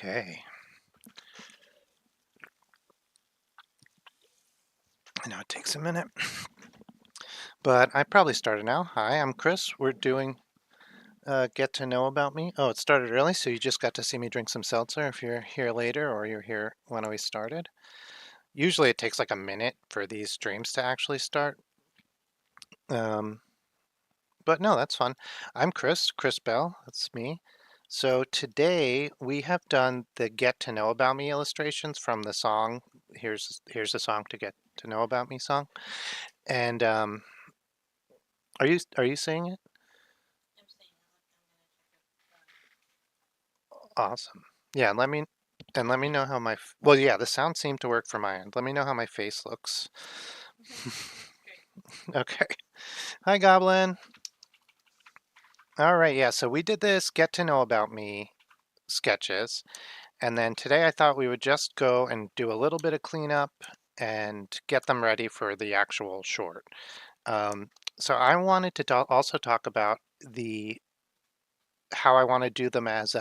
Okay. I know it takes a minute, but I probably started now. Hi, I'm Chris. We're doing Get to Know About Me. Oh, it started early, so you just got to see me drink some seltzer if you're here later or you're here when we started. Usually it takes like a minute for these streams to actually start. Um, but no, that's fun. I'm Chris Bell. That's me. So today we have done the Get to Know About Me illustrations from the song. Here's the song to Get to Know About Me song. And are you saying it? Awesome. Yeah, let me know how well, yeah, the sound seemed to work for my end. Let me know how my face looks. Okay. Hi, Goblin. All right, yeah, so we did this Get to Know About Me sketches, and then today I thought we would just go and do a little bit of cleanup and get them ready for the actual short. So I wanted to also talk about the how I want to do them as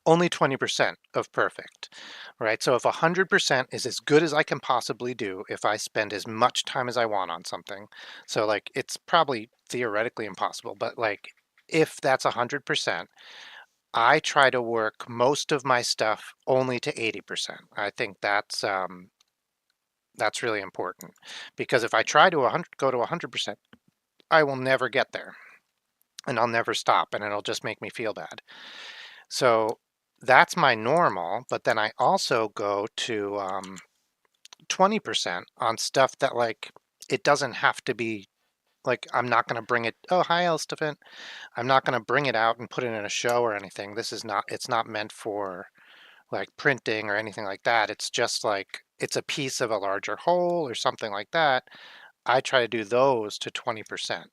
only 20% of perfect, right? So if 100% is as good as I can possibly do, if I spend as much time as I want on something, so like it's probably theoretically impossible, but like if that's 100%, I try to work most of my stuff only to 80%. I think that's really important because if I try to go to 100%, I will never get there and I'll never stop and it'll just make me feel bad. So that's my normal, but then I also go to 20% on stuff that like it doesn't have to be like I'm not going to bring it. Oh, hi, Elstefan. I'm not going to bring it out and put it in a show or anything. This is not, it's not meant for like printing or anything like that. It's just like it's a piece of a larger whole or something like that. I try to do those to 20%.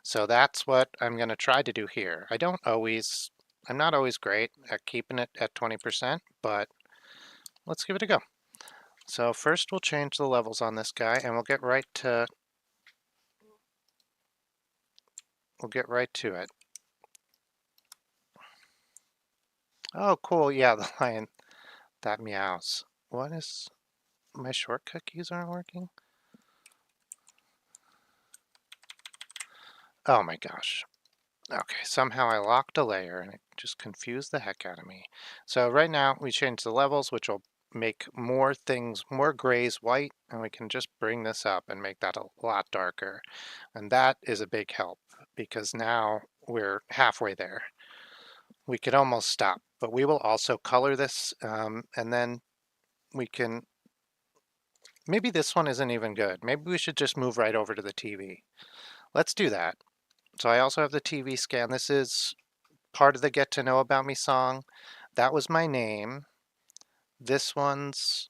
So that's what I'm going to try to do here. I'm not always great at keeping it at 20%, but let's give it a go. So first we'll change the levels on this guy and we'll get right to it. Oh, cool. Yeah, the lion that meows. What is my shortcut keys aren't working? Oh my gosh. Okay, somehow I locked a layer and it just confused the heck out of me. So right now we change the levels, which will make more things, more grays white, and we can just bring this up and make that a lot darker. And that is a big help because now we're halfway there. We could almost stop, but we will also color this and then we can, maybe this one isn't even good. Maybe we should just move right over to the TV. Let's do that. So I also have the TV scan. This is part of the Get to Know About Me song. That was my name. This one's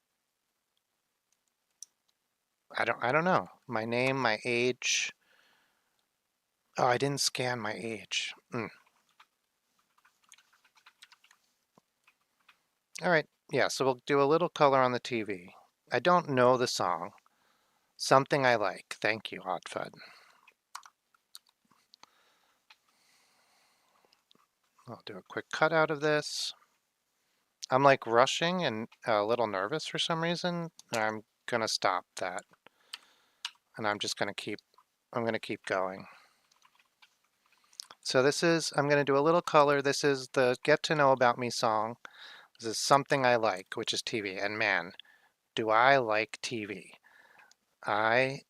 I don't know. My name, my age. Oh, I didn't scan my age. All right. Yeah, so we'll do a little color on the TV. I don't know the song. Something I like. Thank you, Hot Fud. I'll do a quick cutout of this. I'm like rushing and a little nervous for some reason. I'm gonna stop that. And I'm gonna keep going. So I'm gonna do a little color. This is the Get to Know About Me song. This is Something I Like, which is TV. And man, do I like TV. I,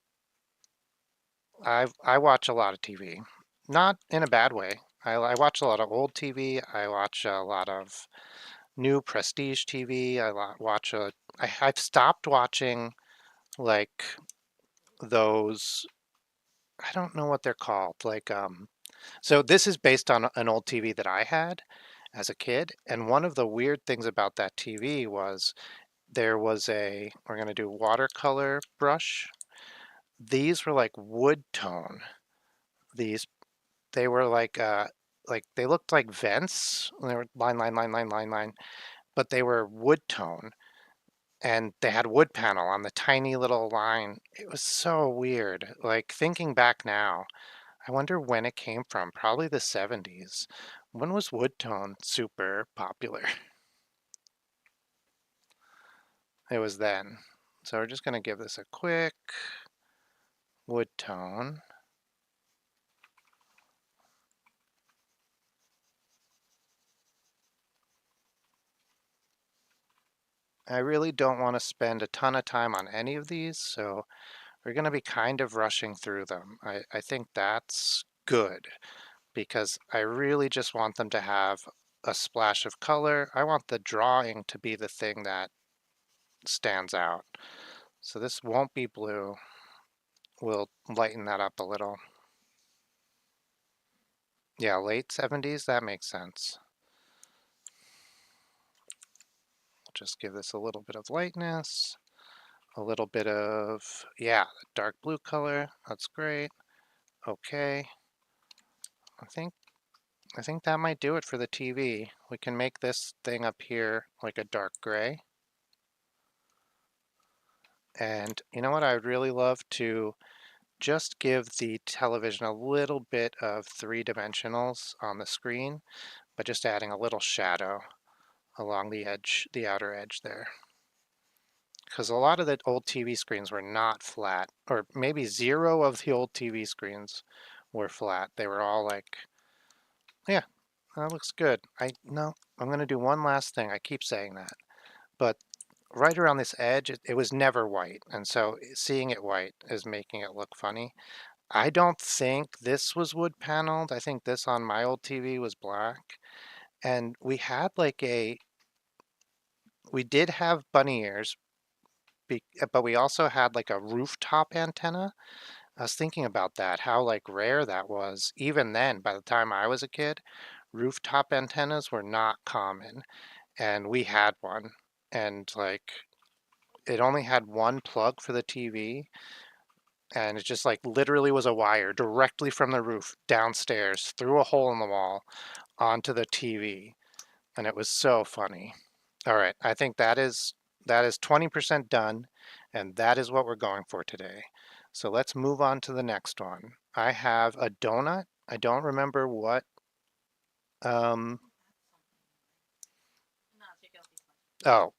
I watch a lot of TV. Not in a bad way. I watch a lot of old TV. I watch a lot of new prestige TV. I've stopped watching like those, I don't know what they're called. So this is based on an old TV that I had as a kid. And one of the weird things about that TV was we're going to do watercolor brush. These were like wood tone. These, they were like they looked like vents. They were line, but they were wood tone and they had wood panel on the tiny little line. It was so weird. Like thinking back now, I wonder when it came from. Probably the 70s When was wood tone super popular? It was then. So we're just going to give this a quick wood tone. I really don't want to spend a ton of time on any of these, so we're going to be kind of rushing through them. I think that's good because I really just want them to have a splash of color. I want the drawing to be the thing that stands out. So this won't be blue. We'll lighten that up a little. Yeah, late 70s, that makes sense. Just give this a little bit of lightness, a little bit of, yeah, dark blue color. That's great. Okay. I think I think that might do it for the TV. We can make this thing up here like a dark gray. And you know what? I would really love to just give the television a little bit of three dimensionals on the screen by just adding a little shadow along the edge, the outer edge there. Because a lot of the old TV screens were not flat, or maybe zero of the old TV screens were flat. They were all like, yeah, that looks good. No, I'm going to do one last thing. I keep saying that. But right around this edge, it was never white. And so seeing it white is making it look funny. I don't think this was wood paneled. I think this on my old TV was black. And we did have bunny ears, but we also had like a rooftop antenna. I was thinking about that, how like rare that was. Even then, by the time I was a kid, rooftop antennas were not common. And we had one. And like it only had one plug for the TV, and it just like literally was a wire directly from the roof downstairs through a hole in the wall onto the TV, and it was so funny. All right, I think that is 20% done, and that is what we're going for today. So let's move on to the next one. I have a donut. I don't remember what. Um, oh,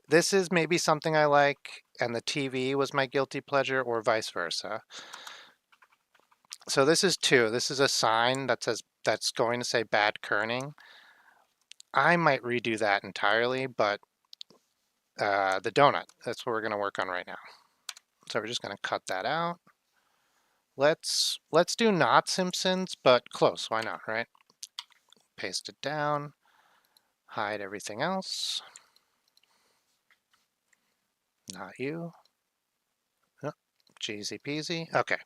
this is maybe something I like, and the TV was my guilty pleasure, or vice versa. So this is two. This is a sign that says that's going to say bad kerning. I might redo that entirely, but the donut, that's what we're going to work on right now. So we're just going to cut that out. Let's do not Simpsons, but close. Why not, right? Paste it down. Hide everything else. Not you. Oh, cheesy peasy. Okay.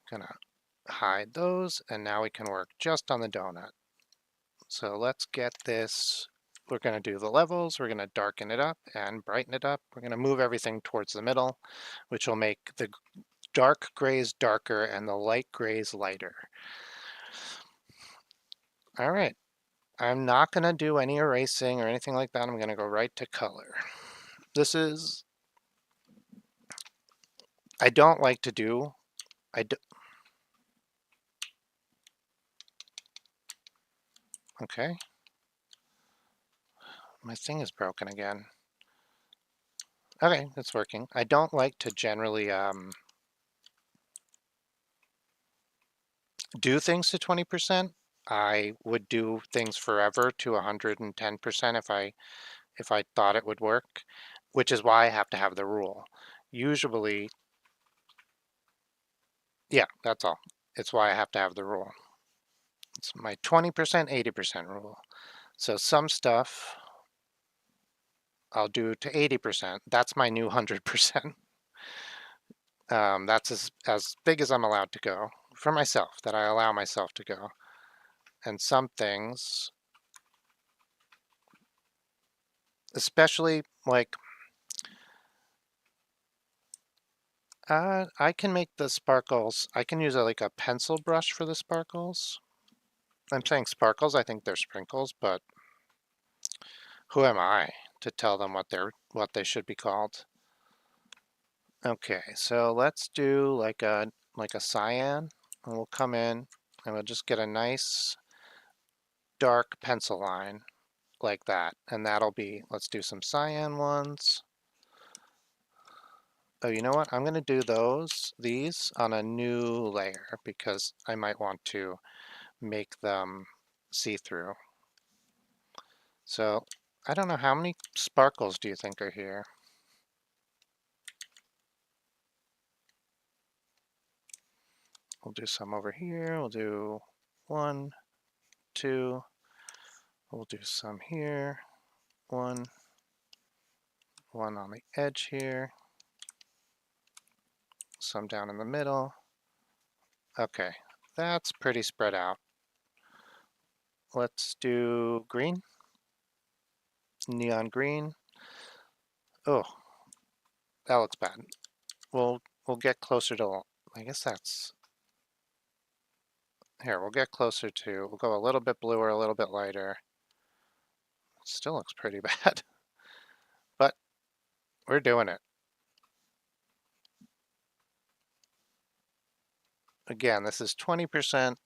Gonna hide those, and now we can work just on the donut. So let's get this. We're going to do the levels. We're going to darken it up and brighten it up. We're going to move everything towards the middle, which will make the dark grays darker and the light grays lighter. All right. I'm not going to do any erasing or anything like that. I'm going to go right to color. This is, I don't like to do, I do, okay. My thing is broken again. Okay, it's working. I don't like to generally do things to 20%. I would do things forever to 110% if I thought it would work, which is why I have to have the rule. Usually, yeah, that's all. It's why I have to have the rule. It's my 20%, 80% rule. So some stuff I'll do to 80%. That's my new 100%. That's as big as I'm allowed to go for myself, that I allow myself to go. And some things, especially like, I can make the sparkles. I can use like a pencil brush for the sparkles. I'm saying sparkles, I think they're sprinkles, but who am I to tell them what they should be called? Okay, so let's do like a cyan, and we'll come in and we'll just get a nice dark pencil line like that. And that'll be, let's do some cyan ones. Oh, you know what? I'm going to do these on a new layer because I might want to make them see-through. So I don't know, how many sparkles do you think are here? We'll do some over here. We'll do 1, 2. We'll do some here. 1 on the edge here. Some down in the middle. Okay, that's pretty spread out. Let's do green. Neon green. Oh, that looks bad. We'll get closer to, I guess that's, here, we'll get closer to, we'll go a little bit bluer, a little bit lighter. Still looks pretty bad, but we're doing it. Again, this is 20%.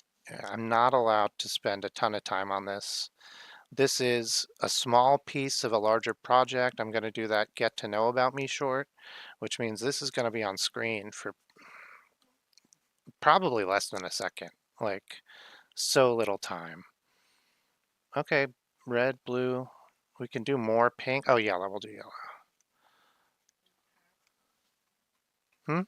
I'm not allowed to spend a ton of time on this. This is a small piece of a larger project. I'm going to do that get to know about me short, which means this is going to be on screen for probably less than a second, like so little time. Okay, red, blue. We can do more pink. Oh, yellow, we'll do yellow. Hmm?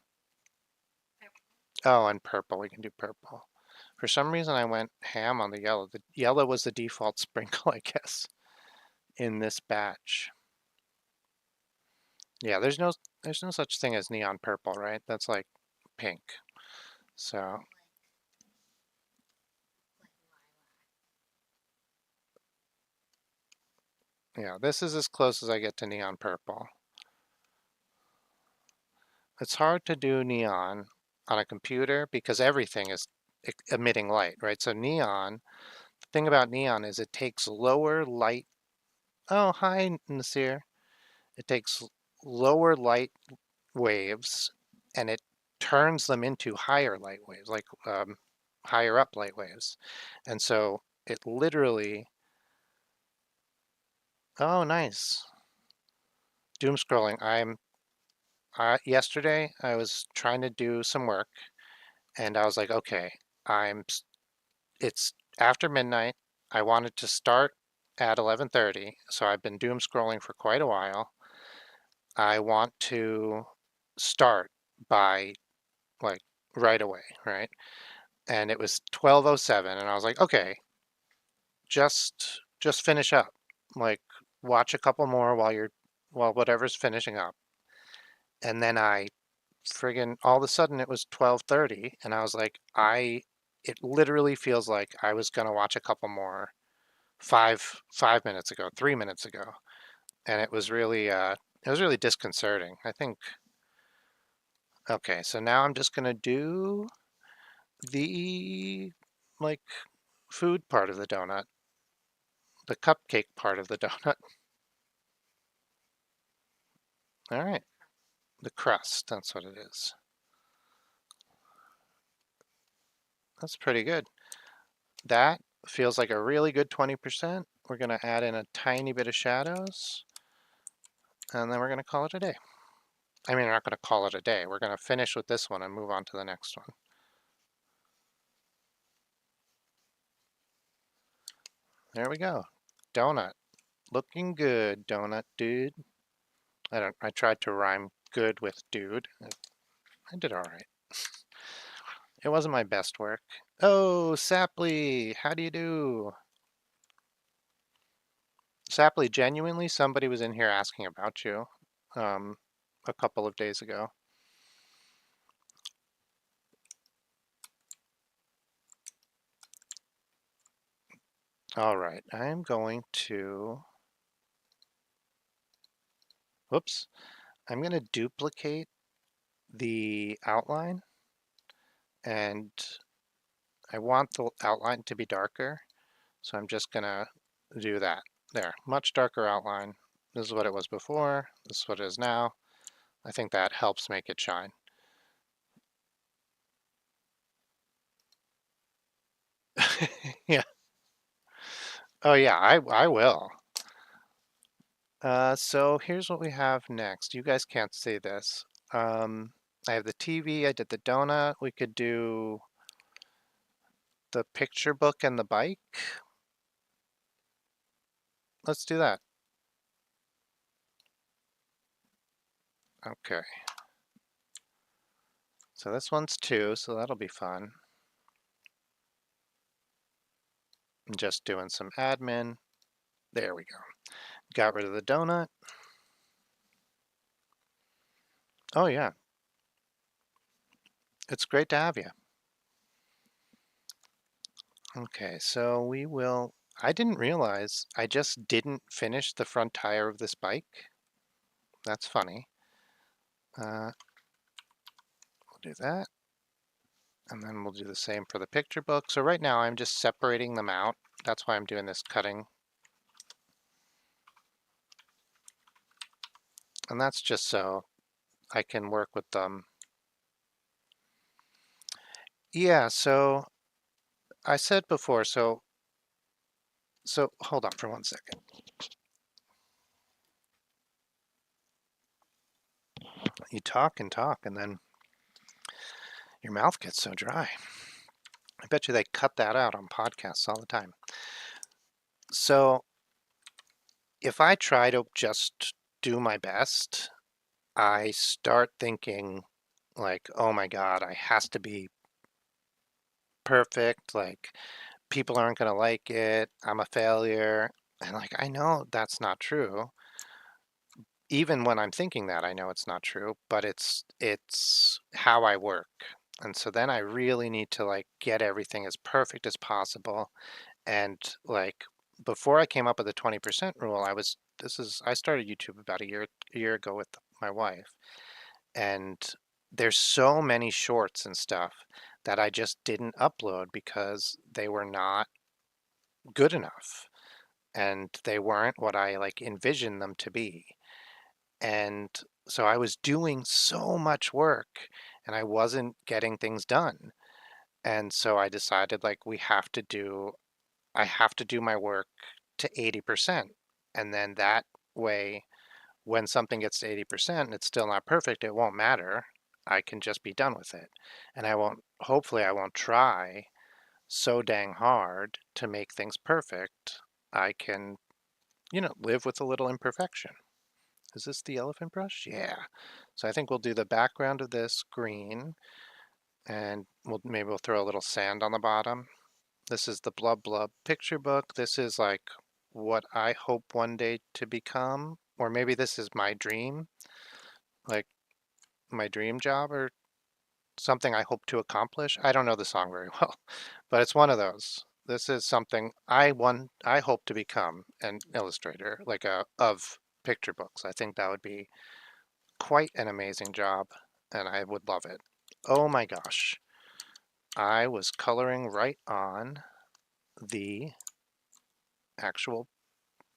Oh, and purple, we can do purple. For some reason, I went ham on the yellow. The yellow was the default sprinkle, I guess, in this batch. Yeah, there's no such thing as neon purple, right? That's like pink. So, yeah, this is as close as I get to neon purple. It's hard to do neon on a computer because everything is emitting light, right? So neon, the thing about neon is it takes lower light. Oh, hi, Nasir. It takes lower light waves and it turns them into higher light waves, like higher up light waves. And so it literally, oh, nice. Doom scrolling. Yesterday I was trying to do some work and I was like, okay, it's after midnight. I wanted to start at 11:30, so I've been doom scrolling for quite a while. I want to start by like right away, right? And it was 12:07 and I was like, okay, just finish up. Like watch a couple more while whatever's finishing up. And then I friggin' all of a sudden it was 12:30 and I was like, it literally feels like I was gonna watch a couple more 5 minutes ago, 3 minutes ago. And it was really disconcerting. I think, okay, so now I'm just gonna do the like food part of the donut, the cupcake part of the donut. All right, the crust, that's what it is. That's pretty good. That feels like a really good 20%. We're gonna add in a tiny bit of shadows and then we're gonna call it a day. I mean, we're not gonna call it a day. We're gonna finish with this one and move on to the next one. There we go. Donut. Looking good, donut dude. I tried to rhyme good with dude. I did all right. It wasn't my best work. Oh, Sapley, how do you do? Sapley, genuinely, somebody was in here asking about you um, a couple of days ago. All right, I'm going to, whoops, I'm going to duplicate the outline and I want the outline to be darker. So I'm just going to do that. There, much darker outline. This is what it was before. This is what it is now. I think that helps make it shine. Yeah, Oh yeah, I will. So here's what we have next. You guys can't see this. I have the TV, I did the donut. We could do the picture book and the bike. Let's do that. Okay. So this one's 2, so that'll be fun. I'm just doing some admin. There we go. Got rid of the donut. Oh yeah, it's great to have you. Okay, so we will. I didn't realize I just didn't finish the front tire of this bike. That's funny. We'll do that. And then we'll do the same for the picture book. So right now I'm just separating them out. That's why I'm doing this cutting. And that's just so I can work with them. Yeah, so I said before, so hold on for 1 second. You talk and talk and then your mouth gets so dry. I bet you they cut that out on podcasts all the time. So if I try to just do my best, I start thinking like, oh my God, I has to be perfect. Like people aren't going to like it. I'm a failure. And like, I know that's not true. Even when I'm thinking that, I know it's not true, but it's how I work. And so then I really need to like get everything as perfect as possible. And like before I came up with the 20% rule, I started YouTube about a year ago with my wife. And there's so many shorts and stuff that I just didn't upload because they were not good enough and they weren't what I like envisioned them to be. And so I was doing so much work and I wasn't getting things done. And so I decided like I have to do my work to 80%. And then that way, when something gets to 80% and it's still not perfect, it won't matter. I can just be done with it. And hopefully, I won't try so dang hard to make things perfect. I can, live with a little imperfection. Is this the elephant brush? Yeah. So I think we'll do the background of this green and maybe we'll throw a little sand on the bottom. This is the Blub Blub picture book. This is like what I hope one day to become, or maybe this is my dream, like my dream job or something I hope to accomplish. I don't know the song very well, but it's one of those. This is something I hope to become an illustrator, like of picture books. I think that would be quite an amazing job and I would love it. Oh my gosh. I was coloring right on the actual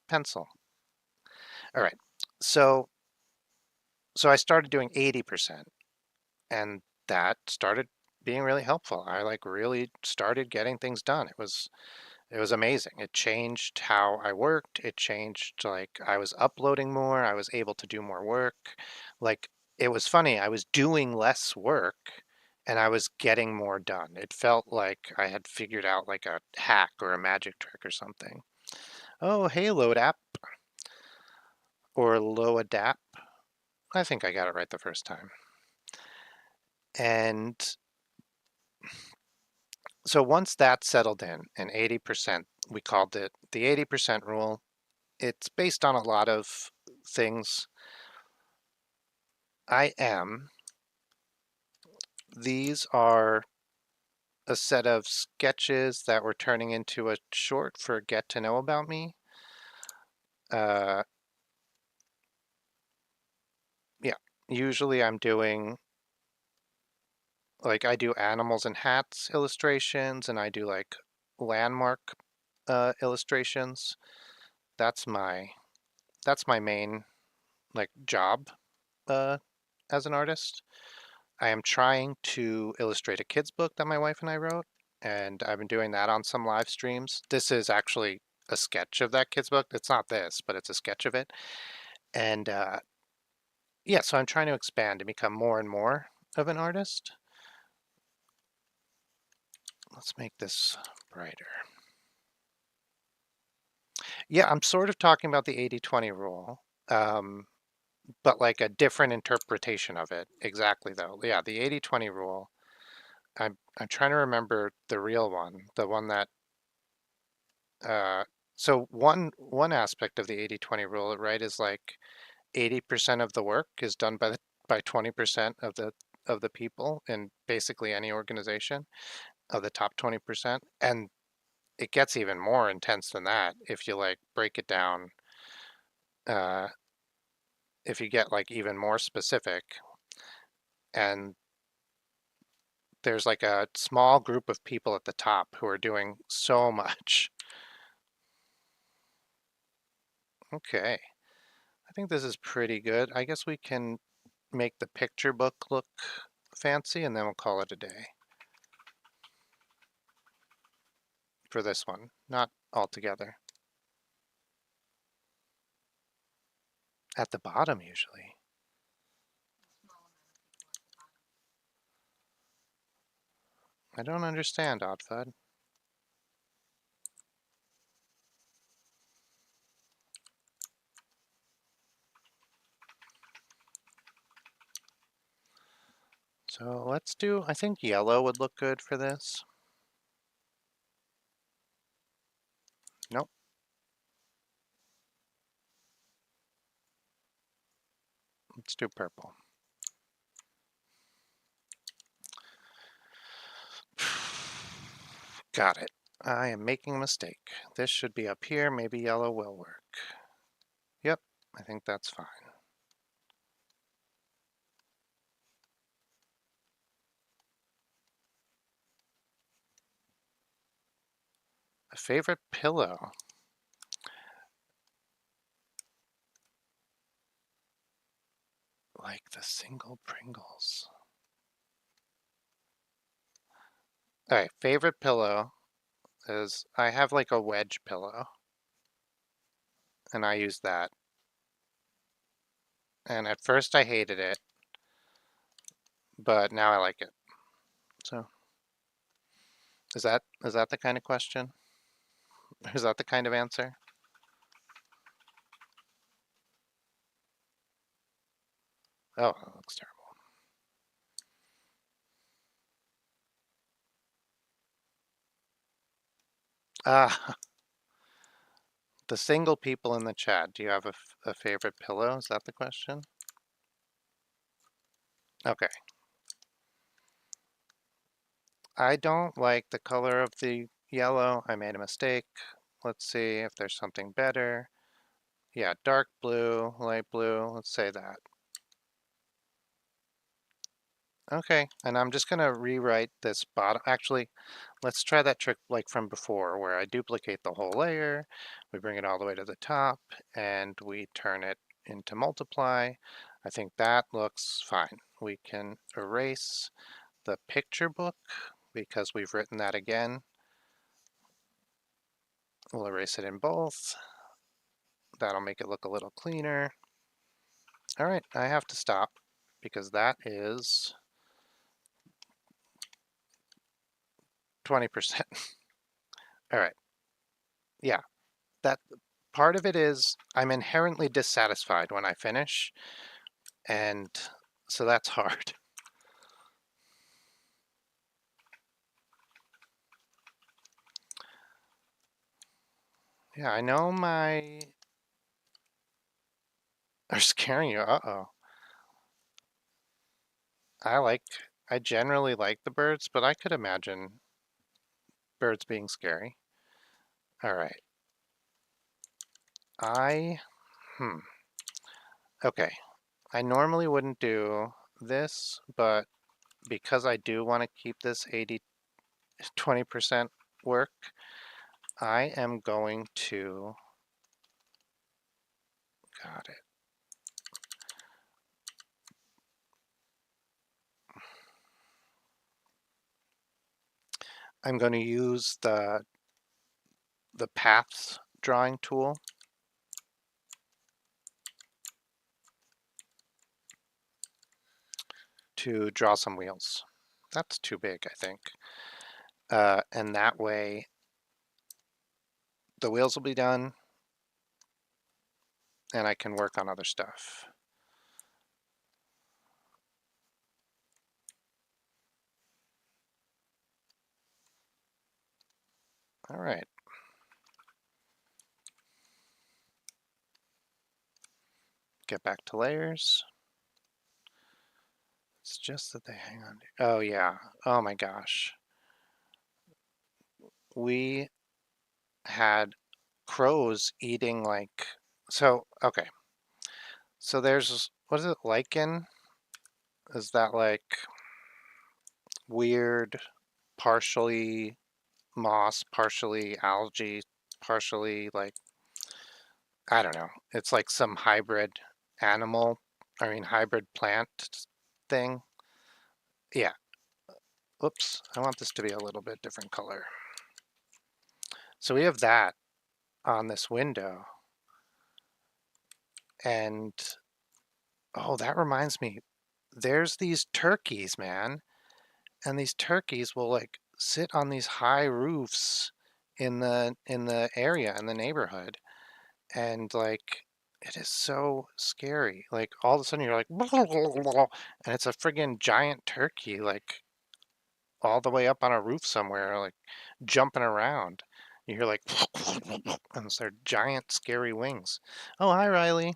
pencil. All right. So so I started doing 80% and that started being really helpful. I like really started getting things done. It was amazing. It changed how I worked. It changed like I was uploading more. I was able to do more work. Like it was funny. I was doing less work and I was getting more done. It felt like I had figured out like a hack or a magic trick or something. Oh, hey, Load app or Loadap. I think I got it right the first time. And so once that settled in, and 80%, we called it the 80% rule. It's based on a lot of things. I am. These are a set of sketches that we're turning into a short for Get to Know About Me. Uh, yeah, usually I'm doing like I do animals and hats illustrations, and I do like landmark illustrations. That's my that's my main like job uh, as an artist. I am trying to illustrate a kid's book that my wife and I wrote, and I've been doing that on some live streams. This is actually a sketch of that kid's book. It's not this, but it's a sketch of it. And yeah, so I'm trying to expand and become more and more of an artist. Let's make this brighter. Yeah, I'm sort of talking about the 80-20 rule, but like a different interpretation of it. Exactly, though. Yeah, the 80-20 rule. I'm trying to remember the real one, the one that so one aspect of the 80-20 rule, right, is like 80% of the work is done by 20% of the people in basically any organization, of the top 20%. And it gets even more intense than that if you like break it down, uh, if you get like even more specific, and there's like a small group of people at the top who are doing so much. Okay, I think this is pretty good. I guess we can make the picture book look fancy and then we'll call it a day for this one, not all together. At the bottom usually. I don't understand, Oddfud. So let's do, I think yellow would look good for this. Nope. Let's do purple. Got it. I am making a mistake. This should be up here. Maybe yellow will work. Yep, I think that's fine. A favorite pillow. Like the single Pringles. All right, favorite pillow is I have like a wedge pillow and I use that. And at first I hated it, but now I like it. So is that the kind of question? Is that the kind of answer? Oh, that looks terrible. Ah, the single people in the chat. Do you have a favorite pillow? Is that the question? Okay. I don't like the color of the yellow. I made a mistake. Let's see if there's something better. Yeah, dark blue, light blue. Let's say that. Okay, and I'm just gonna rewrite this bottom. Actually, let's try that trick like from before where I duplicate the whole layer, we bring it all the way to the top, and we turn it into multiply. I think that looks fine. We can erase the picture book because we've written that again. We'll erase it in both. That'll make it look a little cleaner. All right, I have to stop because that is 20%. All right, yeah, that part of it is I'm inherently dissatisfied when I finish, and so that's hard. Yeah, I know my are scaring you. Uh-oh. I like, I generally like the birds, but I could imagine birds being scary. All right. I, hmm. Okay. I normally wouldn't do this, but because I do want to keep this 20% work, I am going to, got it. I'm going to use the paths drawing tool to draw some wheels. That's too big, I think. And that way the wheels will be done and I can work on other stuff. All right. Get back to layers. It's just that they hang on. Oh yeah. Oh my gosh. We had crows eating like, so, okay. So there's, what is it, lichen? Is that like weird, partially moss, partially algae, partially like, I don't know. It's like some hybrid animal, hybrid plant thing. Yeah. Oops. I want this to be a little bit different color. So we have that on this window. And, oh, that reminds me. There's these turkeys, man. And these turkeys will like sit on these high roofs in the area in the neighborhood, and like it is so scary. Like all of a sudden you're like, and it's a friggin' giant turkey like all the way up on a roof somewhere, like jumping around. You hear like, and it's their giant scary wings. Oh, hi Riley.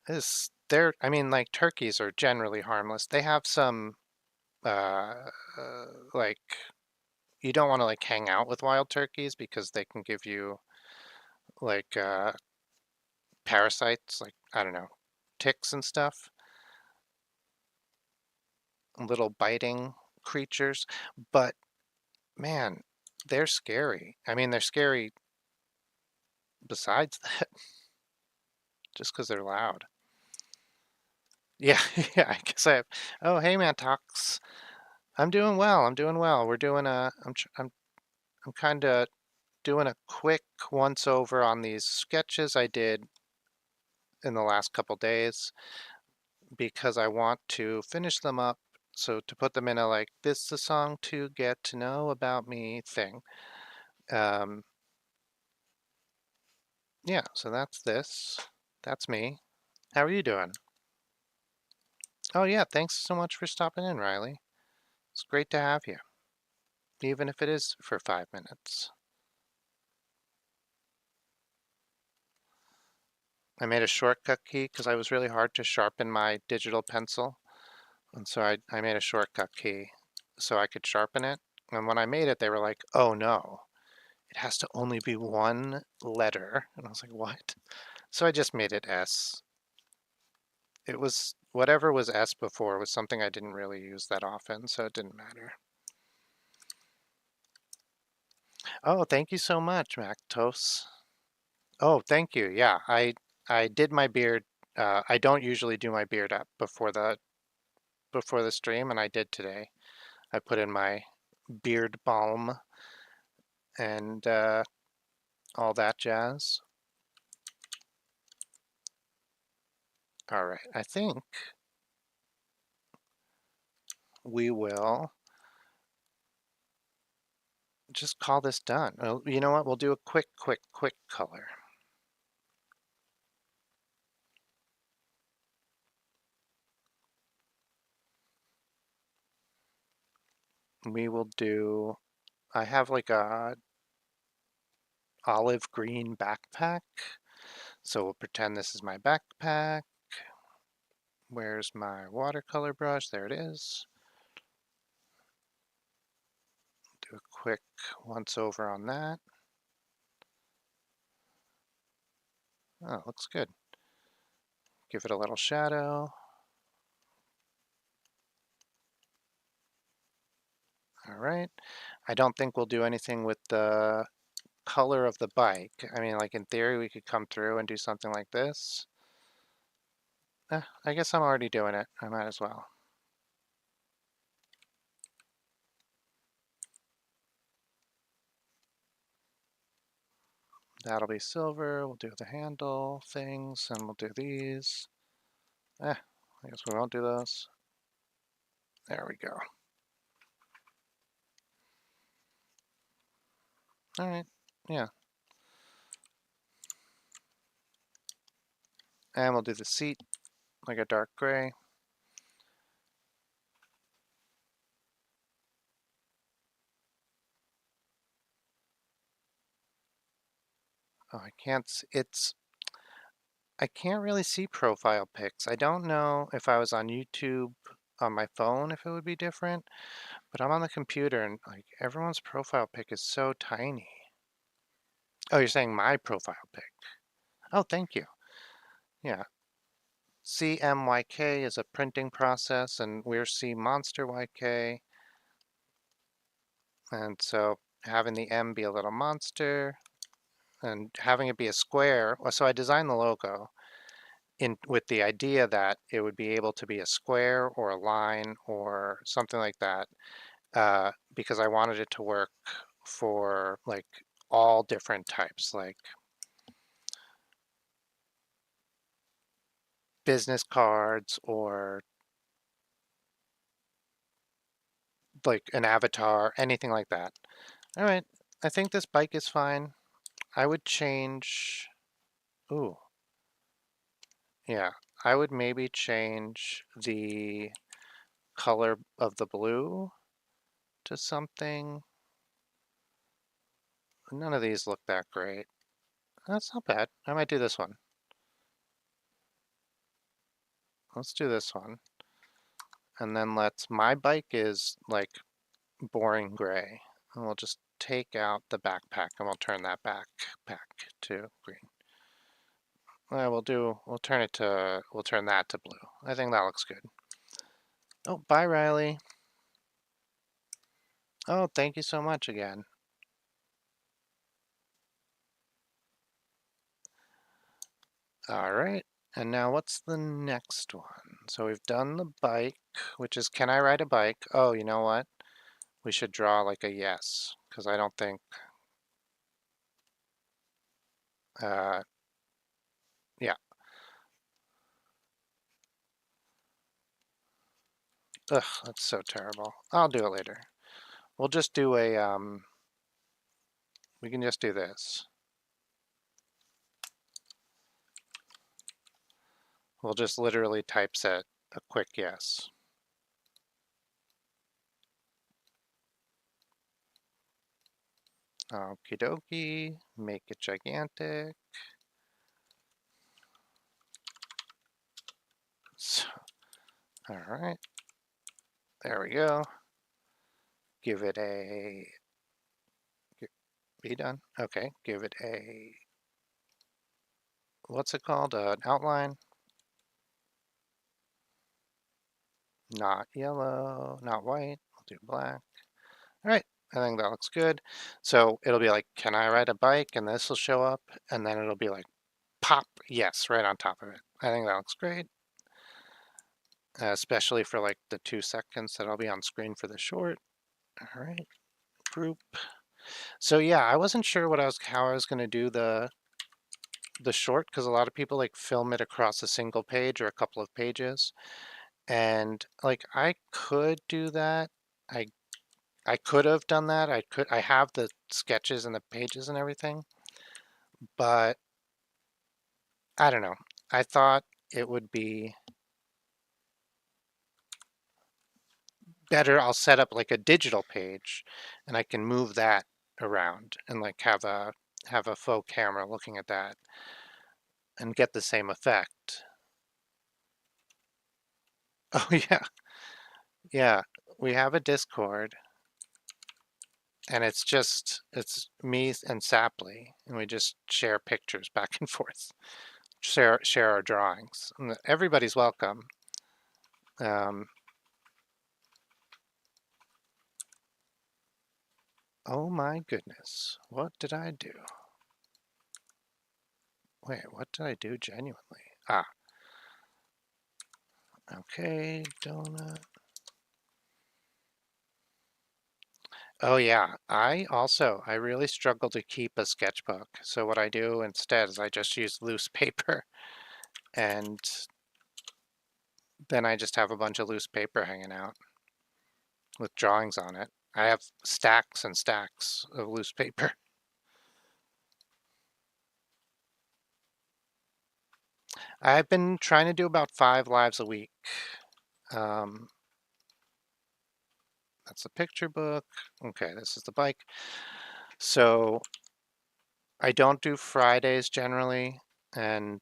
Like turkeys are generally harmless. They have some uh, like you don't want to like hang out with wild turkeys because they can give you like parasites, like I don't know, ticks and stuff, little biting creatures. But man, they're scary. They're scary besides that, just because they're loud. Yeah, yeah. I guess I have. Oh, hey, Mantox. I'm doing well. I'm doing well. We're doing a. I'm kind of doing a quick once over on these sketches I did in the last couple days, because I want to finish them up. So to put them in a like, this is a song to get to know about me thing. Um, yeah, so that's this. That's me. How are you doing? Oh yeah, thanks so much for stopping in, Riley. It's great to have you, even if it is for 5 minutes. I made a shortcut key because I was really hard to sharpen my digital pencil. And so I made a shortcut key so I could sharpen it. And when I made it, they were like, oh no, it has to only be one letter. And I was like, what? So I just made it S. It was whatever was S before was something I didn't really use that often, so it didn't matter. Oh, thank you so much, Mactos. Oh, thank you. Yeah, I did my beard. I don't usually do my beard up before the stream, and I did today. I put in my beard balm and all that jazz. All right, I think we will just call this done. Well, you know what? We'll do a quick color. We will do, I have like a olive green backpack. So we'll pretend this is my backpack. Where's my watercolor brush? There it is. Do a quick once over on that. Oh, looks good. Give it a little shadow. All right. I don't think we'll do anything with the color of the bike. Like in theory, we could come through and do something like this. I guess I'm already doing it. I might as well. That'll be silver. We'll do the handle things, and we'll do these. I guess we won't do those. There we go. All right, yeah. And we'll do the seat like a dark gray. Oh, I can't really see profile pics. I don't know if I was on YouTube on my phone if it would be different, but I'm on the computer and like everyone's profile pic is so tiny. Oh, you're saying my profile pic. Oh, thank you. Yeah. CMYK is a printing process and we're C Monster YK. And so having the M be a little monster and having it be a square. So I designed the logo with the idea that it would be able to be a square or a line or something like that, because I wanted it to work for like all different types, like business cards or like an avatar, anything like that. All right, I think this bike is fine. I would change, ooh, yeah, I would maybe change the color of the blue to something. None of these look that great. That's not bad. I might do this one. Let's do this one. And then my bike is like boring gray. And we'll just take out the backpack and we'll turn that backpack to green. We'll turn that to blue. I think that looks good. Oh, bye, Riley. Oh, thank you so much again. All right. And now what's the next one? So we've done the bike, which is can I ride a bike? Oh, you know what? We should draw like a yes, because I don't think, uh, yeah. Ugh, that's so terrible. I'll do it later. We'll just do we can just do this. We'll just literally typeset a quick yes. Okie dokie, make it gigantic. So, all right, there we go. Give it a, be done. Okay, give it a, what's it called? An outline. Not yellow, not white. We'll do black. All right, I think that looks good. So it'll be like, can I ride a bike? And this will show up, and then it'll be like, pop, yes, right on top of it. I think that looks great, especially for like the 2 seconds that I'll be on screen for the short. All right, group. So yeah, I wasn't sure how I was going to do the short because a lot of people like film it across a single page or a couple of pages, and like I could do that. I I could have done that. I have the sketches and the pages and everything, but I don't know. I thought it would be better. I'll set up like a digital page and I can move that around and like have a faux camera looking at that and get the same effect. Oh yeah. Yeah. We have a Discord and it's me and Sapley and we just share pictures back and forth. Share our drawings. And everybody's welcome. Um, oh my goodness. What did I do? Wait, what did I do genuinely? Ah, okay, donut. Oh yeah, I really struggle to keep a sketchbook. So what I do instead is I just use loose paper and then I just have a bunch of loose paper hanging out with drawings on it. I have stacks and stacks of loose paper. I've been trying to do about 5 lives a week. Um, that's the picture book. Okay, this is the bike. So I don't do Fridays generally, and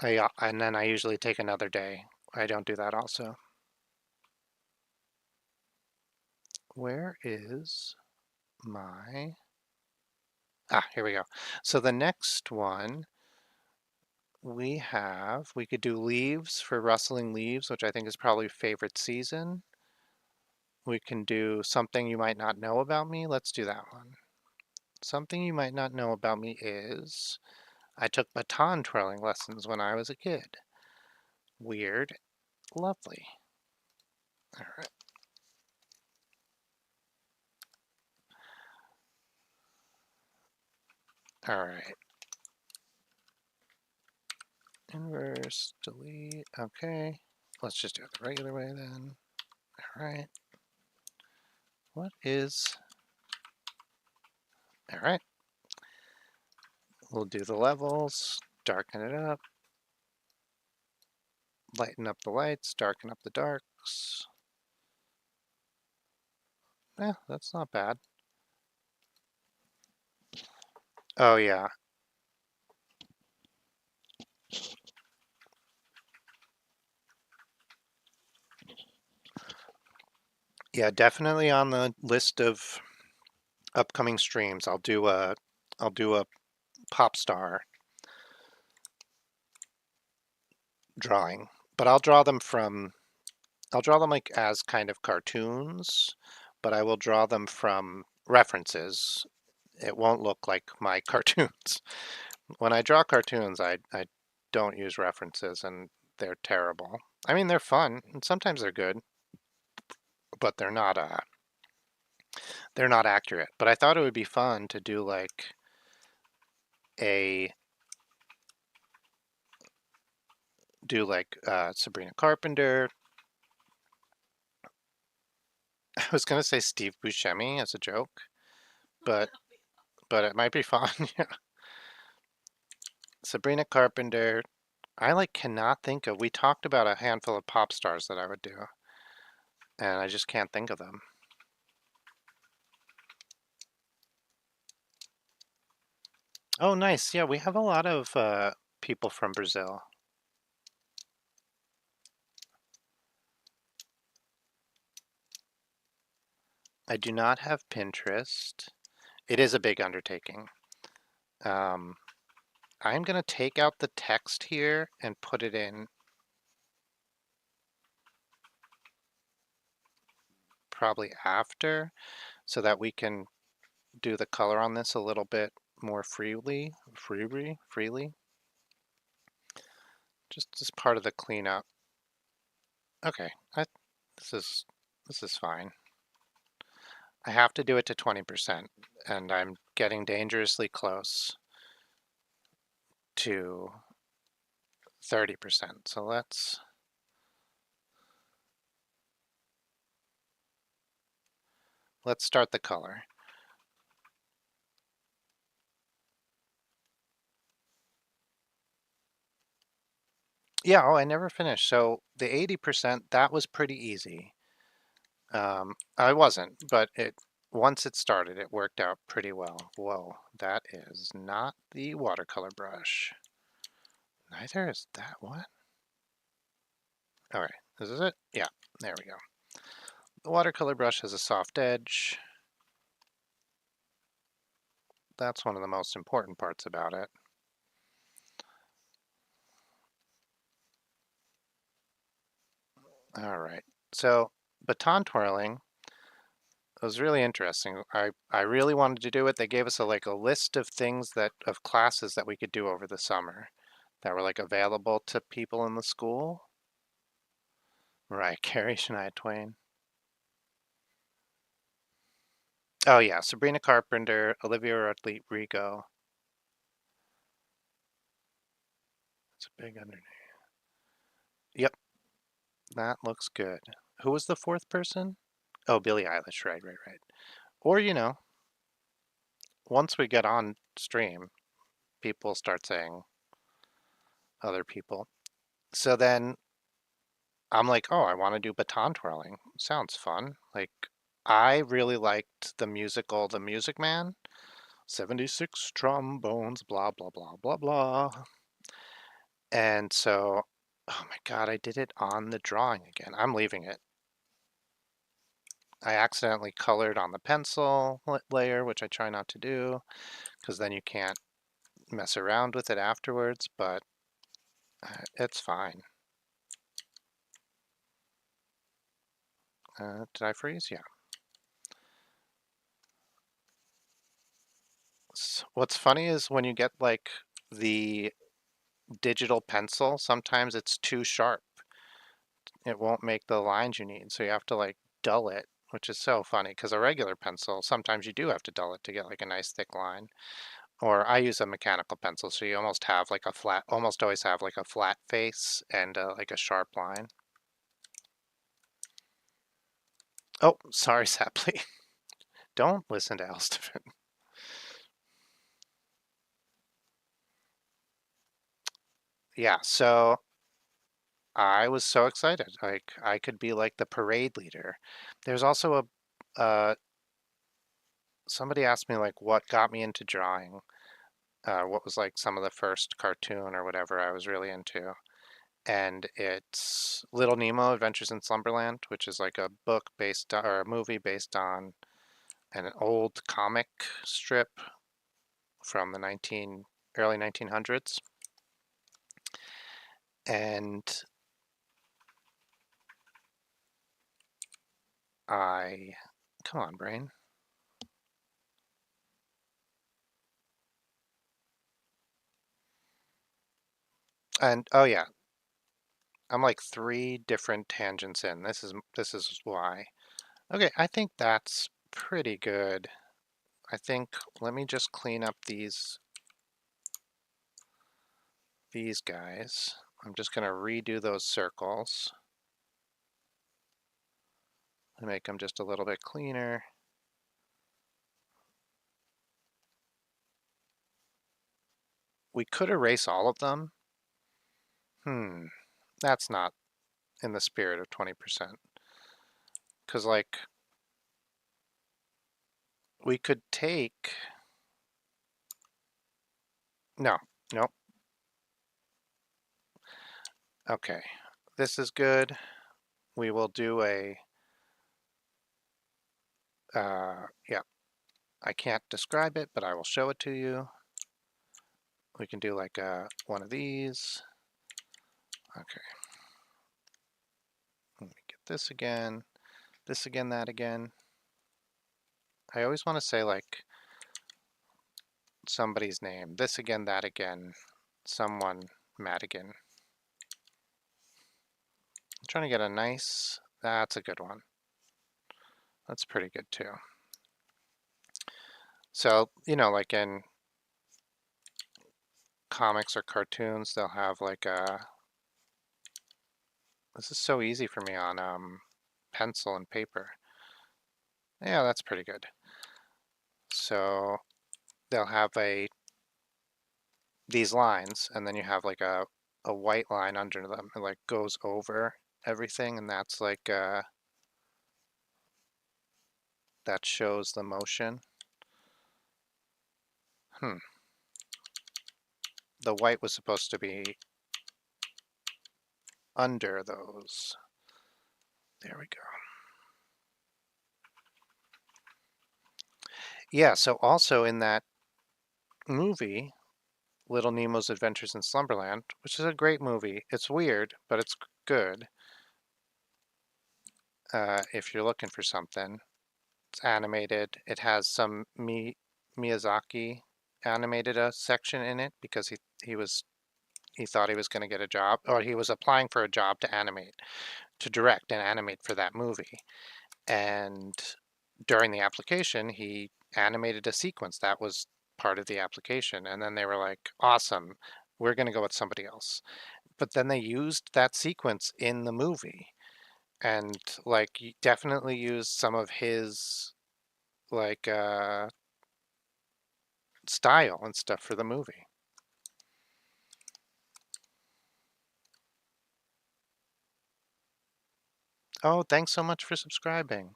and then I usually take another day. I don't do that also. Where is my... Ah, here we go. So the next one we could do leaves for rustling leaves, which I think is probably favorite season. We can do something you might not know about me. Let's do that one. Something you might not know about me is I took baton twirling lessons when I was a kid. Weird, lovely. All right. All right. Inverse, delete. Okay. Let's just do it the regular way then. All right. What is... All right. We'll do the levels, darken it up, lighten up the lights, darken up the darks. Yeah, that's not bad. Oh yeah. Yeah, definitely on the list of upcoming streams. I'll do a pop star drawing, but I'll draw them like as kind of cartoons, but I will draw them from references. It won't look like my cartoons. When I draw cartoons, I don't use references and they're terrible. I mean, they're fun and sometimes they're good, but they're not accurate. But I thought it would be fun to do like a Sabrina Carpenter. I was gonna say Steve Buscemi as a joke, but it might be fun. Yeah. Sabrina Carpenter. I like cannot think of. We talked about a handful of pop stars that I would do, and I just can't think of them. Oh, nice. Yeah, we have a lot of people from Brazil. I do not have Pinterest. It is a big undertaking. Um, I'm going to take out the text here and put it in probably after so that we can do the color on this a little bit more freely, just as part of the cleanup. Okay, this is this is fine. I have to do it to 20%, and I'm getting dangerously close to 30%. So let's start the color. Yeah, oh, I never finished. So the 80%, that was pretty easy. I wasn't, but once it started, it worked out pretty well. Whoa, that is not the watercolor brush. Neither is that one. All right, this is it? Yeah, there we go. The watercolor brush has a soft edge. That's one of the most important parts about it. All right, so baton twirling was really interesting. I really wanted to do it. They gave us like a list of things of classes that we could do over the summer that were like available to people in the school. Right, Carrie Shania Twain. Oh yeah, Sabrina Carpenter, Olivia Rodrigo. It's a big underneath. Yep, that looks good. Who was the fourth person? Oh, Billie Eilish. Right, right, right. Or, once we get on stream, people start saying other people. So then I'm like, oh, I want to do baton twirling. Sounds fun. Like, I really liked the musical The Music Man. 76 trombones, blah, blah, blah, blah, blah. And so, oh my God, I did it on the drawing again. I'm leaving it. I accidentally colored on the pencil layer, which I try not to do, because then you can't mess around with it afterwards, but it's fine. Did I freeze? Yeah. What's funny is when you get like the digital pencil, sometimes it's too sharp. It won't make the lines you need, so you have to like dull it, which is so funny because a regular pencil, sometimes you do have to dull it to get like a nice thick line. Or I use a mechanical pencil, so you almost have like a flat, almost always have like a flat face and like a sharp line. Oh, sorry, Sapley. Don't listen to Elstefan. Yeah, so I was so excited. Like I could be like the parade leader. There's also somebody asked me like what got me into drawing. What was like some of the first cartoon or whatever I was really into. And it's Little Nemo Adventures in Slumberland, which is like a book based on, or a movie based on an old comic strip from the early 1900s. And I, come on, brain. And oh yeah, I'm like three different tangents in. This is why. Okay, I think that's pretty good. I think let me just clean up these guys. I'm just gonna redo those circles and make them just a little bit cleaner. We could erase all of them. That's not in the spirit of 20%. Because like we could take, no, nope. Okay, this is good. We will do yeah, I can't describe it, but I will show it to you. We can do like one of these. Okay, let me get this again, that again. I always want to say like somebody's name. This again, that again, someone, Madigan. I'm trying to get a nice, that's a good one. That's pretty good too. So, like in comics or cartoons, they'll have like this is so easy for me on pencil and paper. Yeah, that's pretty good. So they'll have these lines, and then you have like a white line under them. It like goes over everything, and that's like that shows the motion. Hmm. The white was supposed to be under those. There we go. Yeah, so also in that movie, Little Nemo's Adventures in Slumberland, which is a great movie. It's weird, but it's good. If you're looking for something, it's animated. It has some Miyazaki animated a section in it because he thought he was going to get a job, or he was applying for a job to direct and animate for that movie. And during the application, he animated a sequence that was part of the application. And then they were like, awesome, we're going to go with somebody else. But then they used that sequence in the movie and like definitely used some of his like style and stuff for the movie. Oh, thanks so much for subscribing.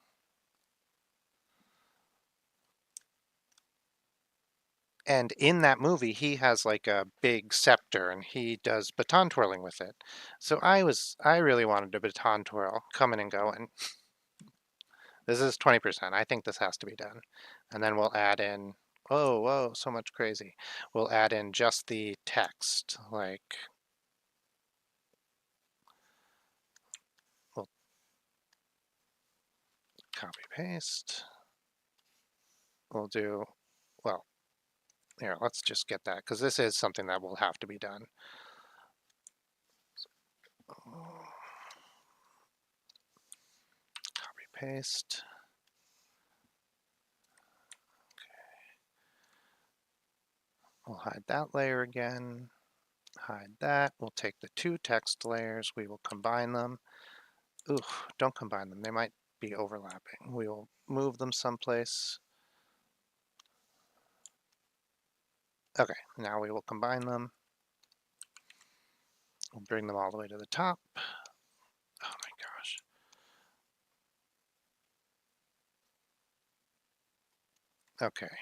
And in that movie, he has like a big scepter and he does baton twirling with it. So I really wanted a baton twirl coming and going. This is 20%. I think this has to be done. And then we'll add in, whoa, whoa, so much crazy. We'll add in just the text, like, we'll copy paste. We'll do, well, here, let's just get that because this is something that will have to be done. Copy paste. We'll hide that layer again. Hide that. We'll take the two text layers. We will combine them. Ooh, don't combine them. They might be overlapping. We will move them someplace. Okay, now we will combine them. We'll bring them all the way to the top. Oh my gosh. Okay.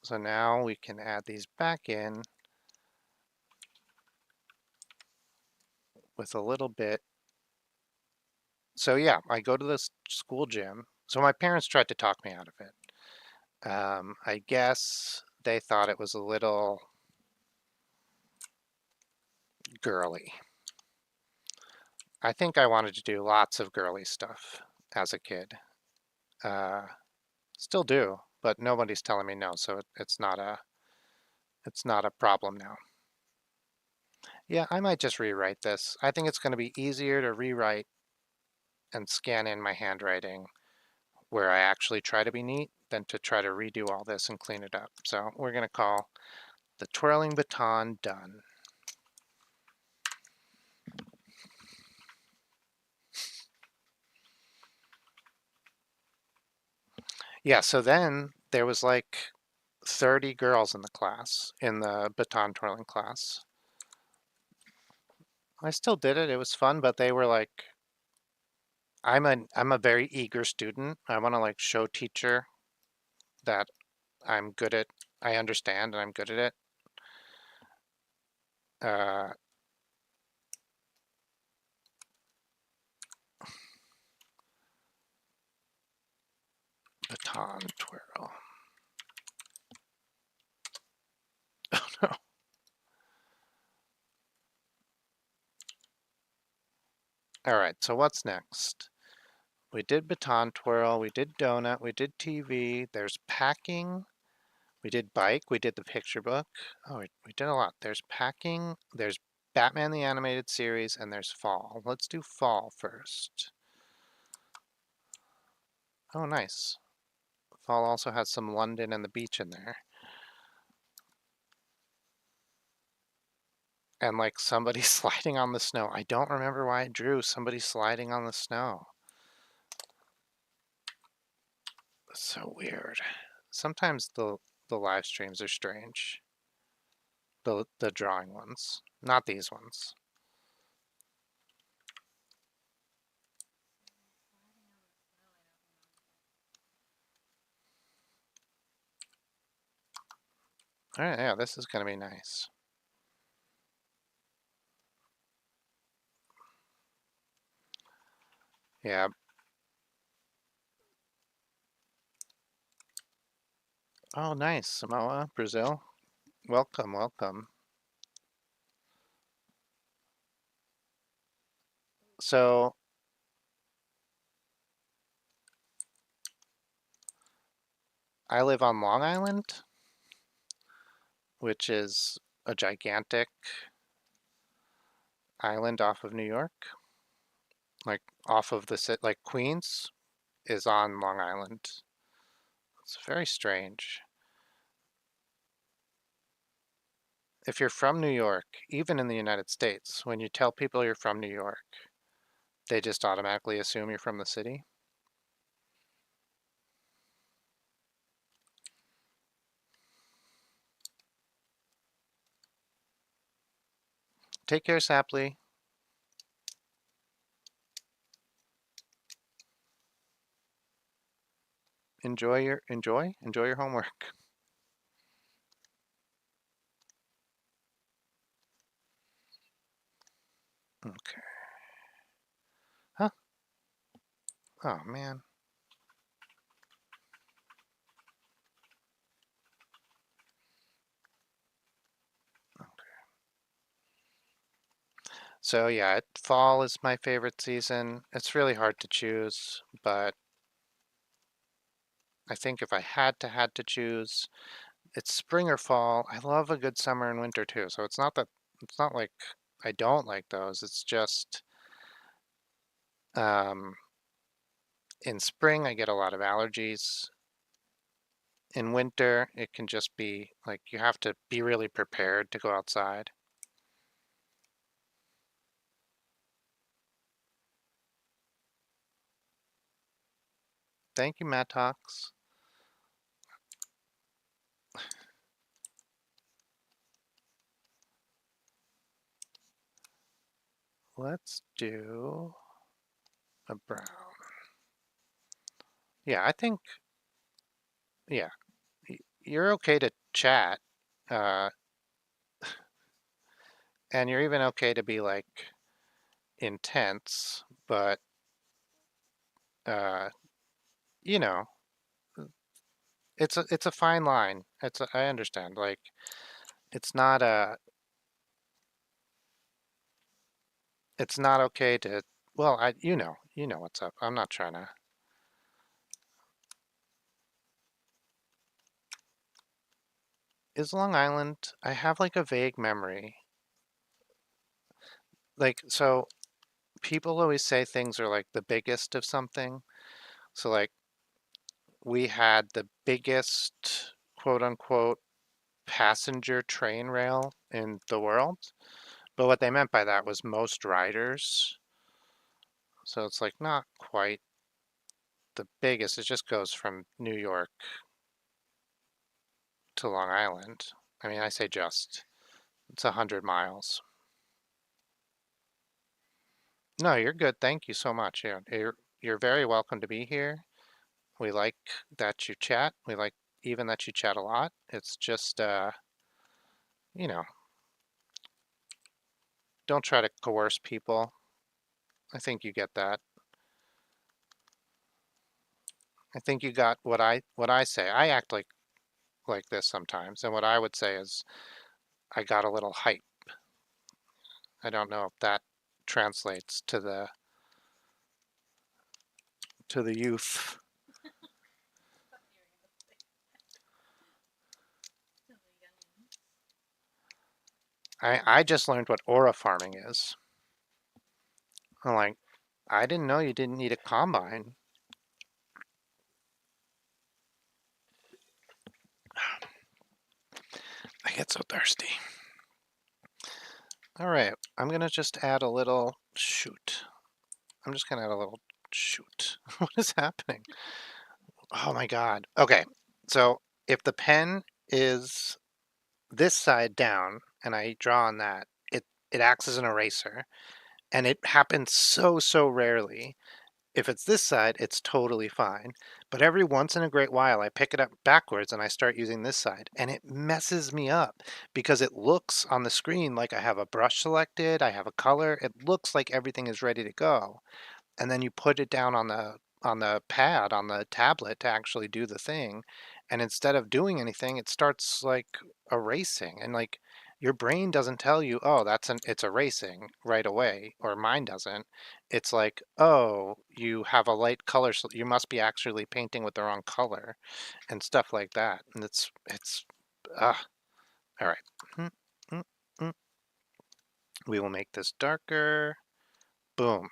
So now we can add these back in with a little bit. So yeah, I go to this school gym. So my parents tried to talk me out of it. I guess they thought it was a little girly. I think I wanted to do lots of girly stuff as a kid. Uh, Still do, but nobody's telling me no, so it's not a problem now. Yeah, I might just rewrite this. I think it's going to be easier to rewrite and scan in my handwriting where I actually try to be neat than to try to redo all this and clean it up. So we're going to call the twirling baton done. Yeah, so then there was like 30 girls in the class, in the baton twirling class. I still did it. It was fun, but they were like, I'm a very eager student. I want to like show teacher that I'm good at, I understand and I'm good at it. Uh, Baton twirl. Oh no. All right, so what's next? We did baton twirl, we did donut, we did TV, there's packing, we did bike, we did the picture book. Oh, we did a lot. There's packing, there's Batman the Animated Series, and there's fall. Let's do fall first. Oh, nice. Fall also has some London and the beach in there. And like somebody sliding on the snow. I don't remember why I drew somebody sliding on the snow. So weird. Sometimes the live streams are strange. The drawing ones, not these ones. All right, yeah, this is gonna be nice. Yeah. Oh, nice, Samoa, Brazil. Welcome, welcome. So I live on Long Island, which is a gigantic island off of New York, like off of the like Queens is on Long Island. It's very strange. If you're from New York, even in the United States, when you tell people you're from New York, they just automatically assume you're from the city. Take care, Sapley. Enjoy your homework. Okay. Huh? Oh man. So yeah, fall is my favorite season. It's really hard to choose, but I think if I had to choose, it's spring or fall. I love a good summer and winter too. So it's not like I don't like those. It's just um, in spring I get a lot of allergies. In winter, it can just be like you have to be really prepared to go outside. Thank you, Mattox. Let's do a brown. Yeah, I think, yeah, you're okay to chat, uh, and you're even okay to be like intense, but uh, you know, it's a fine line. I understand. Like it's not a it's not okay to well, I you know what's up. I'm not trying to. Is Long Island? I have like a vague memory. Like so people always say things are like the biggest of something. So like we had the biggest quote unquote passenger train rail in the world. But what they meant by that was most riders. So it's like not quite the biggest. It just goes from New York to Long Island. I mean, I say just. It's 100 miles. No, you're good. Thank you so much. You're very welcome to be here. We like that you chat. We like even that you chat a lot. It's just, you know, don't try to coerce people. I think you get that. I think you got what I say. I act like this sometimes, and what I would say is I got a little hype. I don't know if that translates to the youth. I just learned what aura farming is. I'm like, I didn't know you didn't need a combine. I get so thirsty. All right, I'm gonna just add a little shoot. I'm just gonna add a little shoot. What is happening? Oh my God. Okay, so if the pen is this side down and I draw on that, it acts as an eraser, and it happens so rarely. If it's this side, it's totally fine. But every once in a great while, I pick it up backwards and I start using this side, and it messes me up because it looks on the screen like I have a brush selected, I have a color, it looks like everything is ready to go. And then you put it down on the pad, on the tablet to actually do the thing. And instead of doing anything, it starts like erasing. And like your brain doesn't tell you, oh, it's erasing right away, or mine doesn't. It's like, oh, you have a light color, so you must be actually painting with the wrong color and stuff like that. And all right. Mm, mm, mm. We will make this darker. Boom.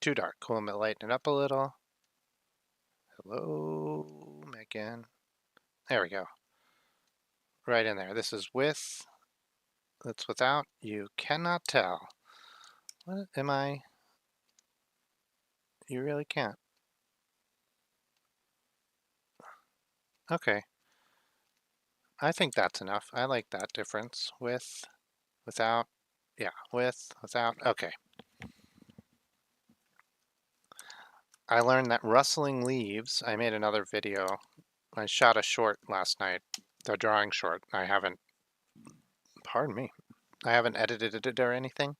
Too dark. We'll lighten it up a little. Hello, Megan. There we go. Right in there. This is with, that's without. You cannot tell. What am I? You really can't. Okay. I think that's enough. I like that difference. With, without. Yeah, with, without. Okay. I learned that rustling leaves, I made another video. I shot a short last night, the drawing short. I haven't, pardon me, I haven't edited it or anything,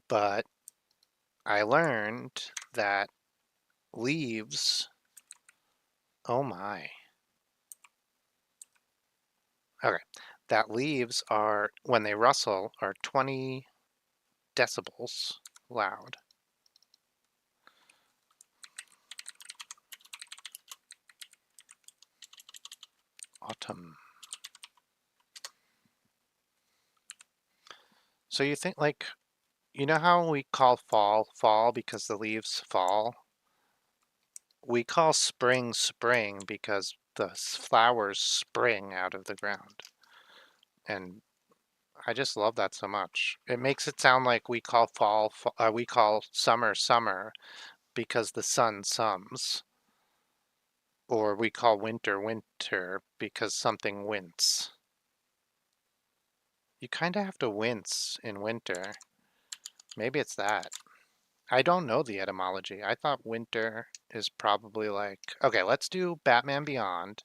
but I learned that leaves, oh my, okay, that leaves are, when they rustle, are 20 decibels loud. Autumn. So you think like, you know how we call fall fall because the leaves fall? We call spring spring because the flowers spring out of the ground. And I just love that so much. It makes it sound like we call we call summer summer because the sun sums. Or we call winter winter because something wince. You kind of have to wince in winter. Maybe it's that. I don't know the etymology. I thought winter is probably like, okay, let's do Batman Beyond.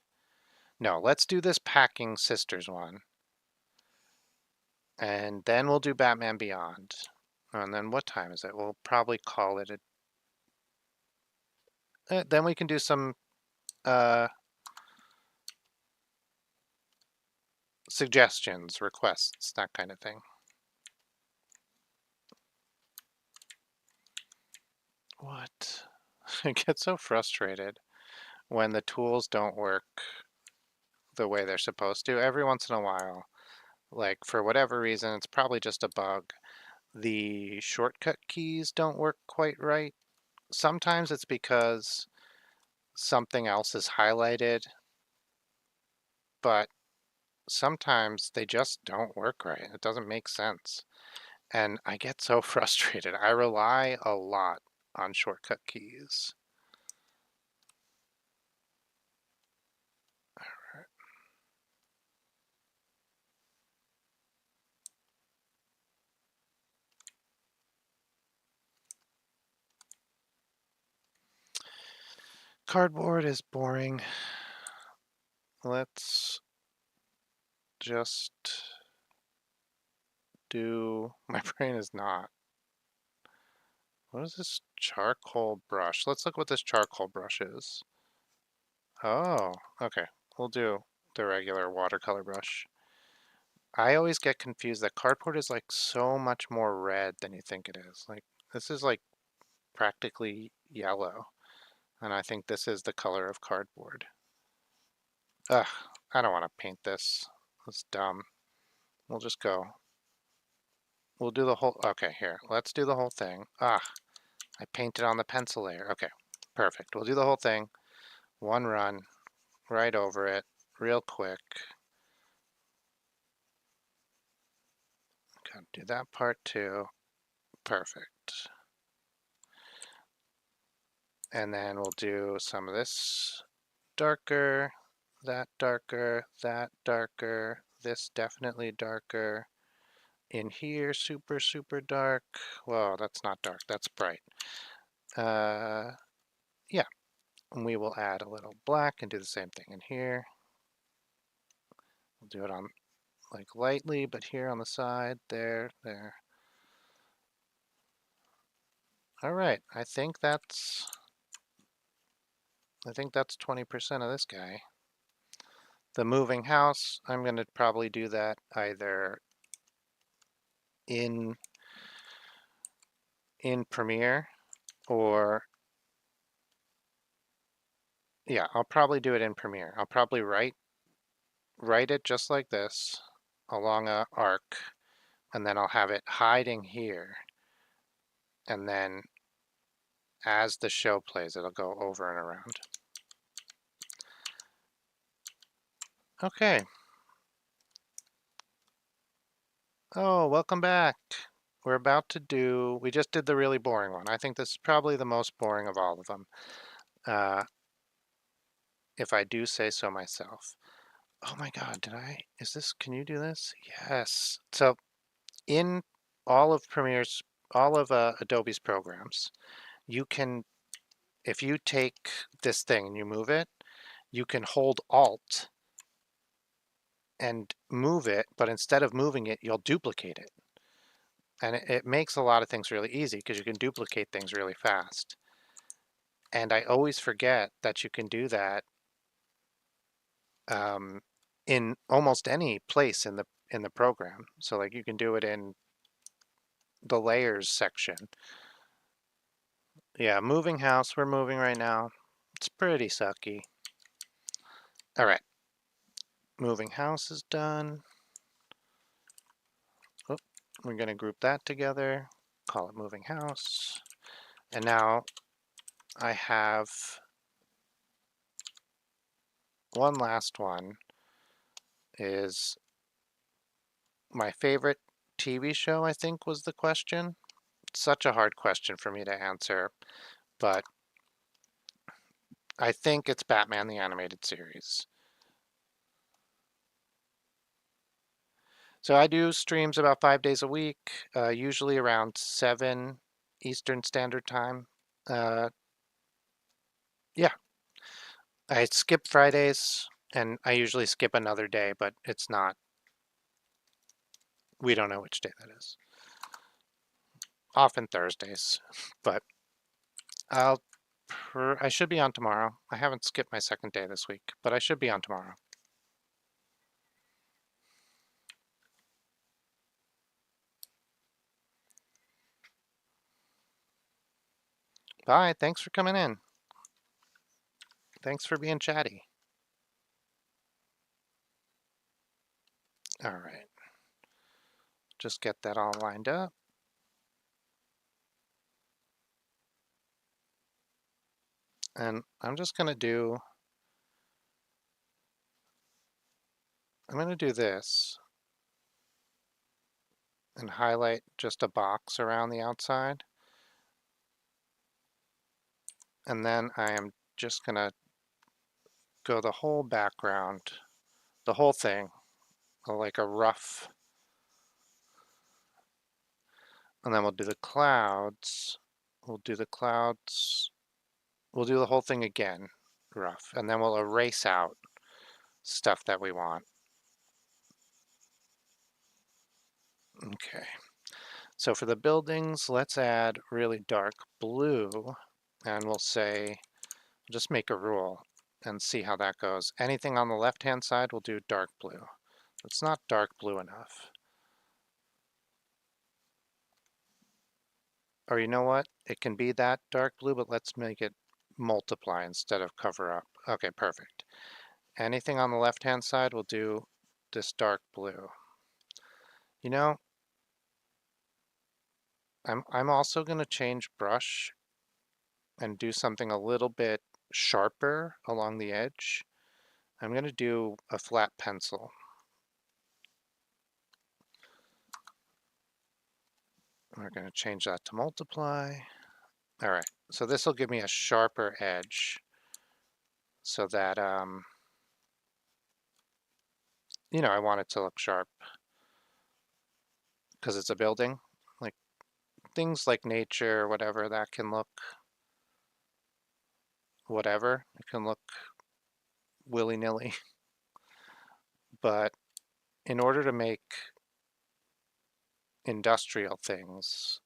No, let's do this Packing Sisters one. And then we'll do Batman Beyond. And then what time is it? We'll probably call it a... then we can do some suggestions, requests, that kind of thing. What? I get so frustrated when the tools don't work the way they're supposed to. Every once in a while, like for whatever reason, it's probably just a bug. The shortcut keys don't work quite right. Sometimes it's because something else is highlighted, but sometimes they just don't work right. It doesn't make sense. And I get so frustrated. I rely a lot on shortcut keys. Cardboard is boring. Let's just do... My brain is not. What is this charcoal brush? Let's look what this charcoal brush is. Oh, okay. We'll do the regular watercolor brush. I always get confused that cardboard is like so much more red than you think it is. Like this is like practically yellow. And I think this is the color of cardboard. Ugh, I don't want to paint this. That's dumb. We'll just go. We'll do the whole, okay, here. Let's do the whole thing. Ah, I painted on the pencil layer. Okay, perfect. We'll do the whole thing. One run, right over it, real quick. Gotta do that part too. Perfect. And then we'll do some of this darker, that darker, that darker, this definitely darker. In here, super, super dark. Whoa, that's not dark, that's bright. Yeah, and we will add a little black and do the same thing in here. We'll do it on like lightly, but here on the side, there, there. All right, I think that's 20% of this guy. The moving house, I'm going to probably do that either in Premiere or yeah, I'll probably do it in Premiere. I'll probably write it just like this along a arc, and then I'll have it hiding here, and then as the show plays, it'll go over and around. Okay. Oh, welcome back. We're about to do, we just did the really boring one. I think this is probably the most boring of all of them, uh, if I do say so myself. Oh my God, is this, can you do this? Yes. So in all of Adobe's programs, you can, if you take this thing and you move it, you can hold Alt and move it, but instead of moving it, you'll duplicate it. And it makes a lot of things really easy because you can duplicate things really fast. And I always forget that you can do that um, in almost any place in the program. So like you can do it in the layers section. Yeah, moving house, we're moving right now. It's pretty sucky. All right, moving house is done. Oh, we're gonna group that together, call it moving house. And now I have one last one is my favorite TV show, I think was the question. Such a hard question for me to answer, but I think it's Batman the Animated Series. So I do streams about 5 days a week, usually around 7 Eastern Standard Time. Uh, yeah, I skip Fridays and I usually skip another day, but it's not, we don't know which day that is. Often Thursdays, but I'll, I should be on tomorrow. I haven't skipped my second day this week, but I should be on tomorrow. Bye, thanks for coming in. Thanks for being chatty. All right, just get that all lined up. And I'm gonna do this and highlight just a box around the outside. And then I am just gonna go the whole background, the whole thing, like a rough, and then we'll do the clouds. We'll do the clouds. We'll do the whole thing again, rough, and then we'll erase out stuff that we want. Okay. So for the buildings, let's add really dark blue, and we'll say, just make a rule and see how that goes. Anything on the left-hand side, we'll do dark blue. It's not dark blue enough. Or you know what? It can be that dark blue, but let's make it multiply instead of cover up. Okay, perfect. Anything on the left-hand side, we'll do this dark blue. You know, I'm also going to change brush and do something a little bit sharper along the edge. I'm going to do a flat pencil. We're going to change that to multiply. All right, so this will give me a sharper edge so that, you know, I want it to look sharp because it's a building. Like things like nature, whatever, that can look whatever. It can look willy-nilly. But in order to make industrial things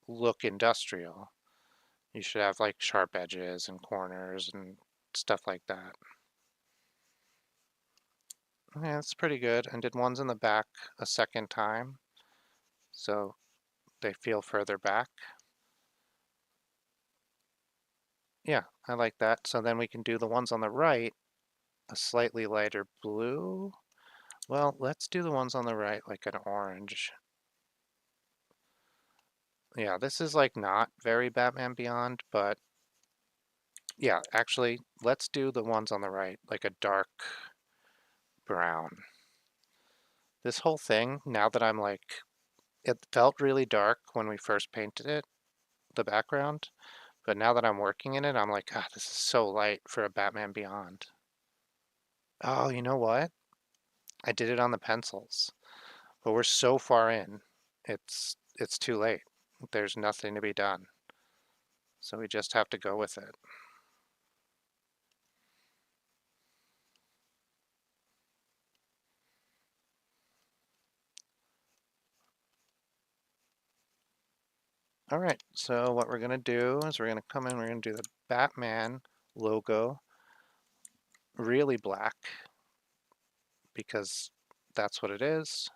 look industrial, you should have like sharp edges and corners and stuff like that. Yeah, it's pretty good. And did ones in the back a second time, so they feel further back. Yeah, I like that. So then we can do the ones on the right a slightly lighter blue. Well, let's do the ones on the right like an orange. Yeah, this is like not very Batman Beyond, but yeah, actually, let's do the ones on the right like a dark brown. This whole thing, now that I'm like, it felt really dark when we first painted it, the background, but now that I'm working in it, I'm like, God, this is so light for a Batman Beyond. Oh, you know what? I did it on the pencils, but we're so far in, it's too late. There's nothing to be done. So we just have to go with it. All right, so what we're gonna do is we're gonna come in, we're gonna do the Batman logo really black because that's what it is,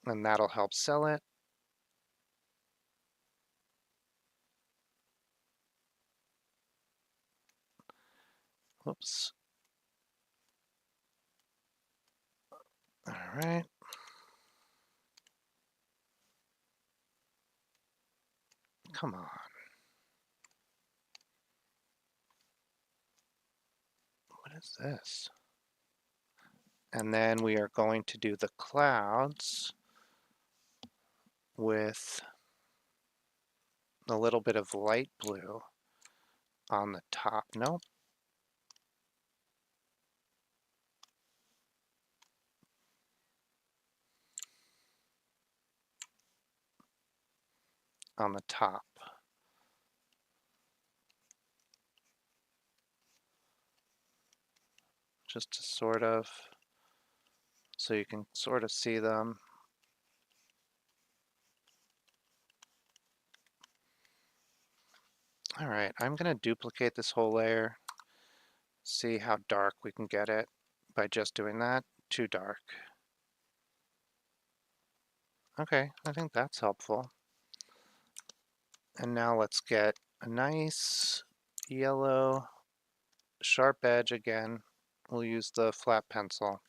and that'll help sell it. Whoops. All right. Come on. What is this? And then we are going to do the clouds with a little bit of light blue on the top. Nope. On the top. Just to sort of, so you can sort of see them. All right, I'm gonna duplicate this whole layer, see how dark we can get it by just doing that. Too dark. Okay, I think that's helpful. And now let's get a nice yellow sharp edge again. We'll use the flat pencil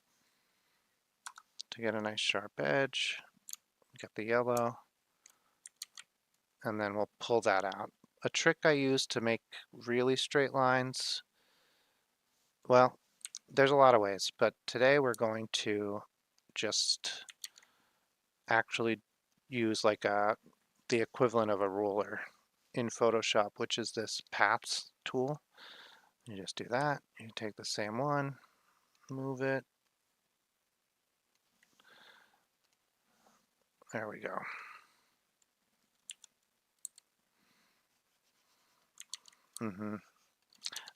to get a nice sharp edge. Get the yellow, and then we'll pull that out. A trick I use to make really straight lines, well, there's a lot of ways, but today we're going to just actually use like the equivalent of a ruler in Photoshop, which is this paths tool. You just do that. You take the same one, move it. There we go.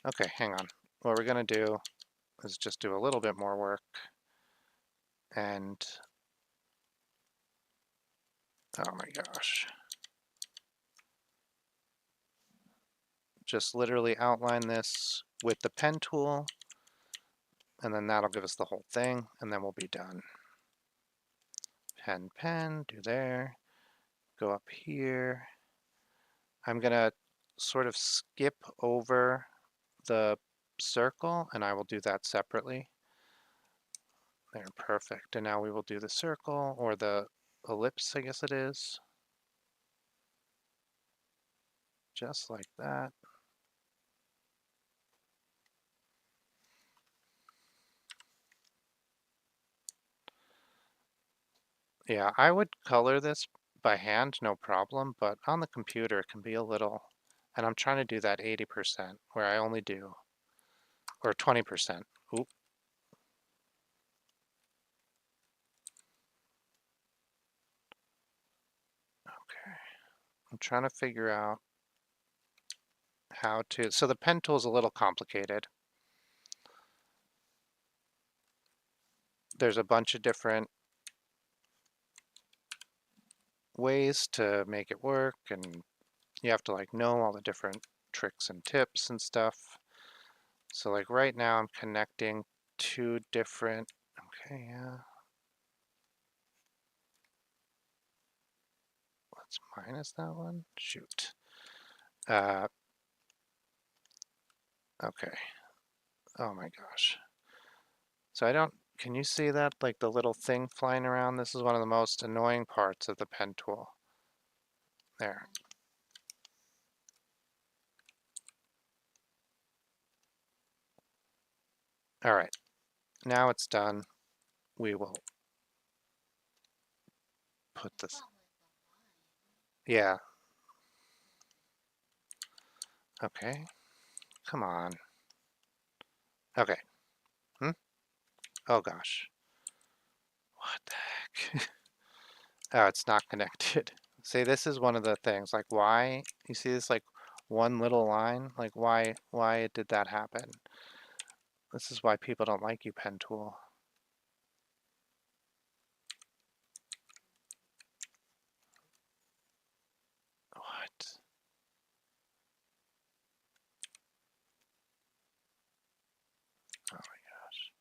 Okay, hang on. What we're gonna do is just do a little bit more work and oh my gosh. Just literally outline this with the pen tool, and then that'll give us the whole thing, and then we'll be done. Pen, do there, go up here. I'm gonna sort of skip over the circle, and I will do that separately. There, perfect. And now we will do the circle, or the ellipse, I guess it is. Just like that. Yeah, I would color this by hand, no problem, but on the computer it can be a little, and I'm trying to do that 80% where I only do, or 20%. Oop. Okay. I'm trying to figure out how to, so the pen tool is a little complicated. There's a bunch of different ways to make it work, and you have to like know all the different tricks and tips and stuff. So like right now I'm connecting two different, okay, yeah. Let's minus that one, shoot. Okay. Oh my gosh. So I don't, can you see that? Like the little thing flying around? This is one of the most annoying parts of the pen tool. There. All right. now it's done. We will put this, yeah, okay, come on. Okay, oh gosh, what the heck? Oh, it's not connected. See, this is one of the things, like why, you see this like one little line? Like why did that happen? This is why people don't like UPenn Tool. What? Oh my gosh.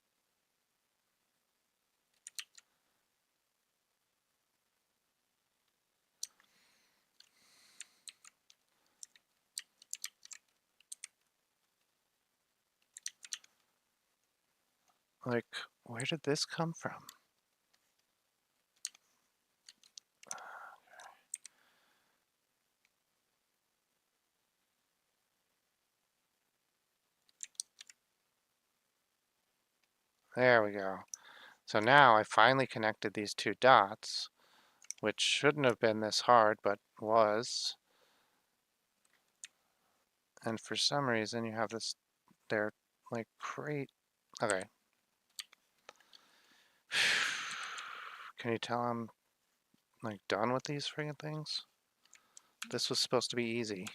Like, where did this come from? There we go. So now I finally connected these two dots, which shouldn't have been this hard, but was. And for some reason you have this, they're like great. Okay. Can you tell I'm like done with these friggin' things? This was supposed to be easy.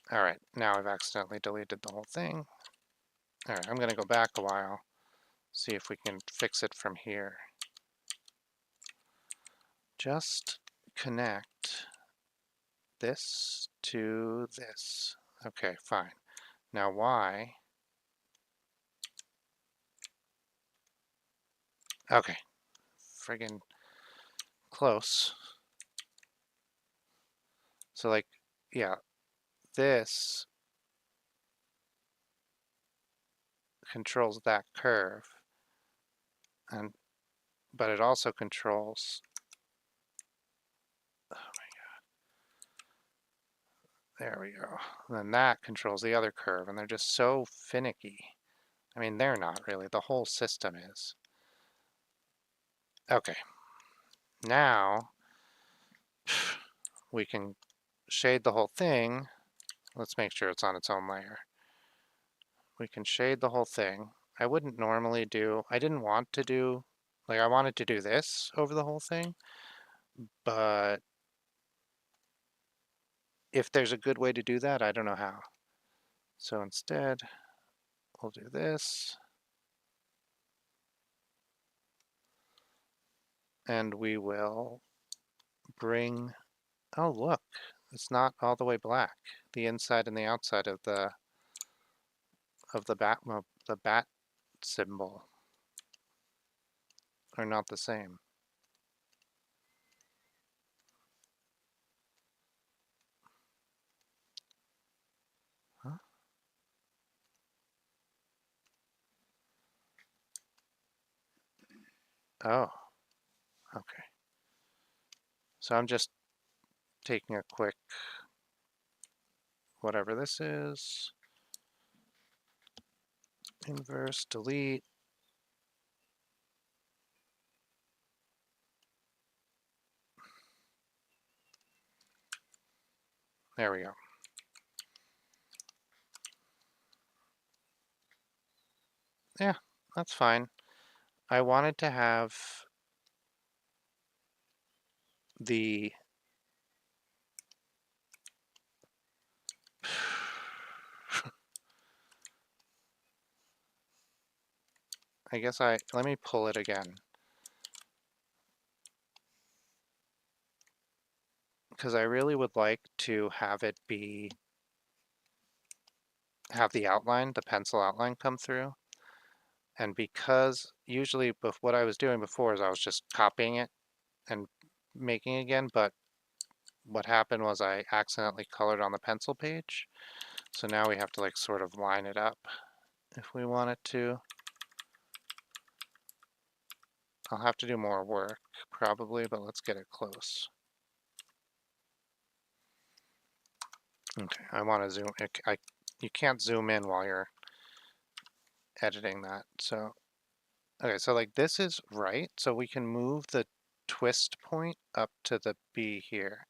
All right, now I've accidentally deleted the whole thing. All right, I'm gonna go back a while, see if we can fix it from here. Just connect this to this. Okay, fine. Now why? Okay, friggin' close. So like, yeah, this controls that curve, and but it also controls, oh my God, there we go. And then that controls the other curve, and they're just so finicky. I mean, they're not really, the whole system is. Okay, now we can shade the whole thing. Let's make sure it's on its own layer. We can shade the whole thing. I wouldn't normally do, I didn't want to do, like I wanted to do this over the whole thing, but if there's a good way to do that, I don't know how. So instead, we'll do this. And we will bring, oh look, it's not all the way black. The inside and the outside of the bat symbol are not the same. Huh? Oh, okay. So I'm just taking a quick, whatever this is, inverse, delete. There we go. Yeah, that's fine. I wanted to have the I guess let me pull it again. Because I really would like to have it have the outline, the pencil outline come through. And because usually what I was doing before is I was just copying it and making again, but what happened was I accidentally colored on the pencil page. So now we have to like sort of line it up if we want it to. I'll have to do more work probably, but let's get it close. Okay, I want to zoom, you can't zoom in while you're editing that, so Okay, so like this is right, so we can move the twist point up to the B here,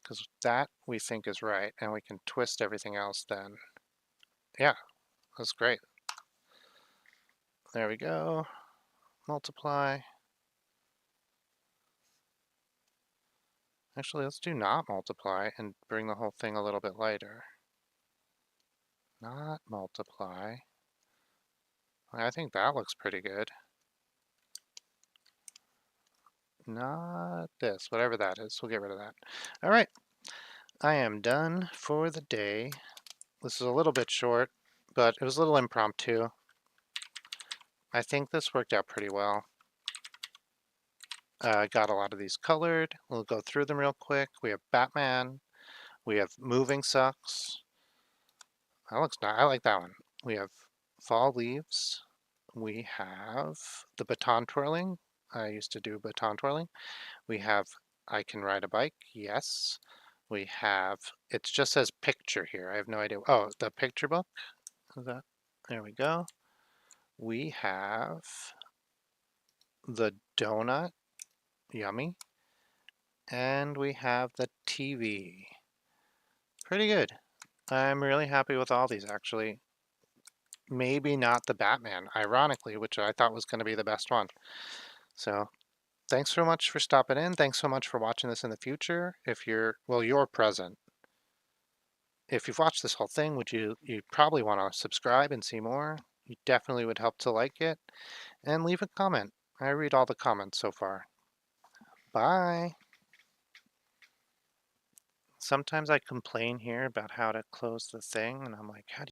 because that we think is right, and we can twist everything else then. Yeah, that's great. There we go. Multiply. Actually, let's do not multiply and bring the whole thing a little bit lighter. Not multiply. I think that looks pretty good. Not this, whatever that is. We'll get rid of that. All right, I am done for the day. This is a little bit short, but it was a little impromptu. I think this worked out pretty well. I got a lot of these colored. We'll go through them real quick. We have Batman. We have Moving Sucks. That looks nice. I like that one. We have Fall Leaves. We have the Baton Twirling. I used to do baton twirling. We have I Can Ride a Bike. Yes. We have, it just says picture here. I have no idea. Oh, the picture book. Is that? There we go. We have the donut. Yummy. And we have the TV. Pretty good. I'm really happy with all these actually. Maybe not the Batman, ironically, which I thought was going to be the best one. So thanks so much for stopping in. Thanks so much for watching this in the future. If you're, well, you're present. If you've watched this whole thing, you probably want to subscribe and see more. You definitely would help to like it and leave a comment. I read all the comments so far. Bye. Sometimes I complain here about how to close the thing, and I'm like, how do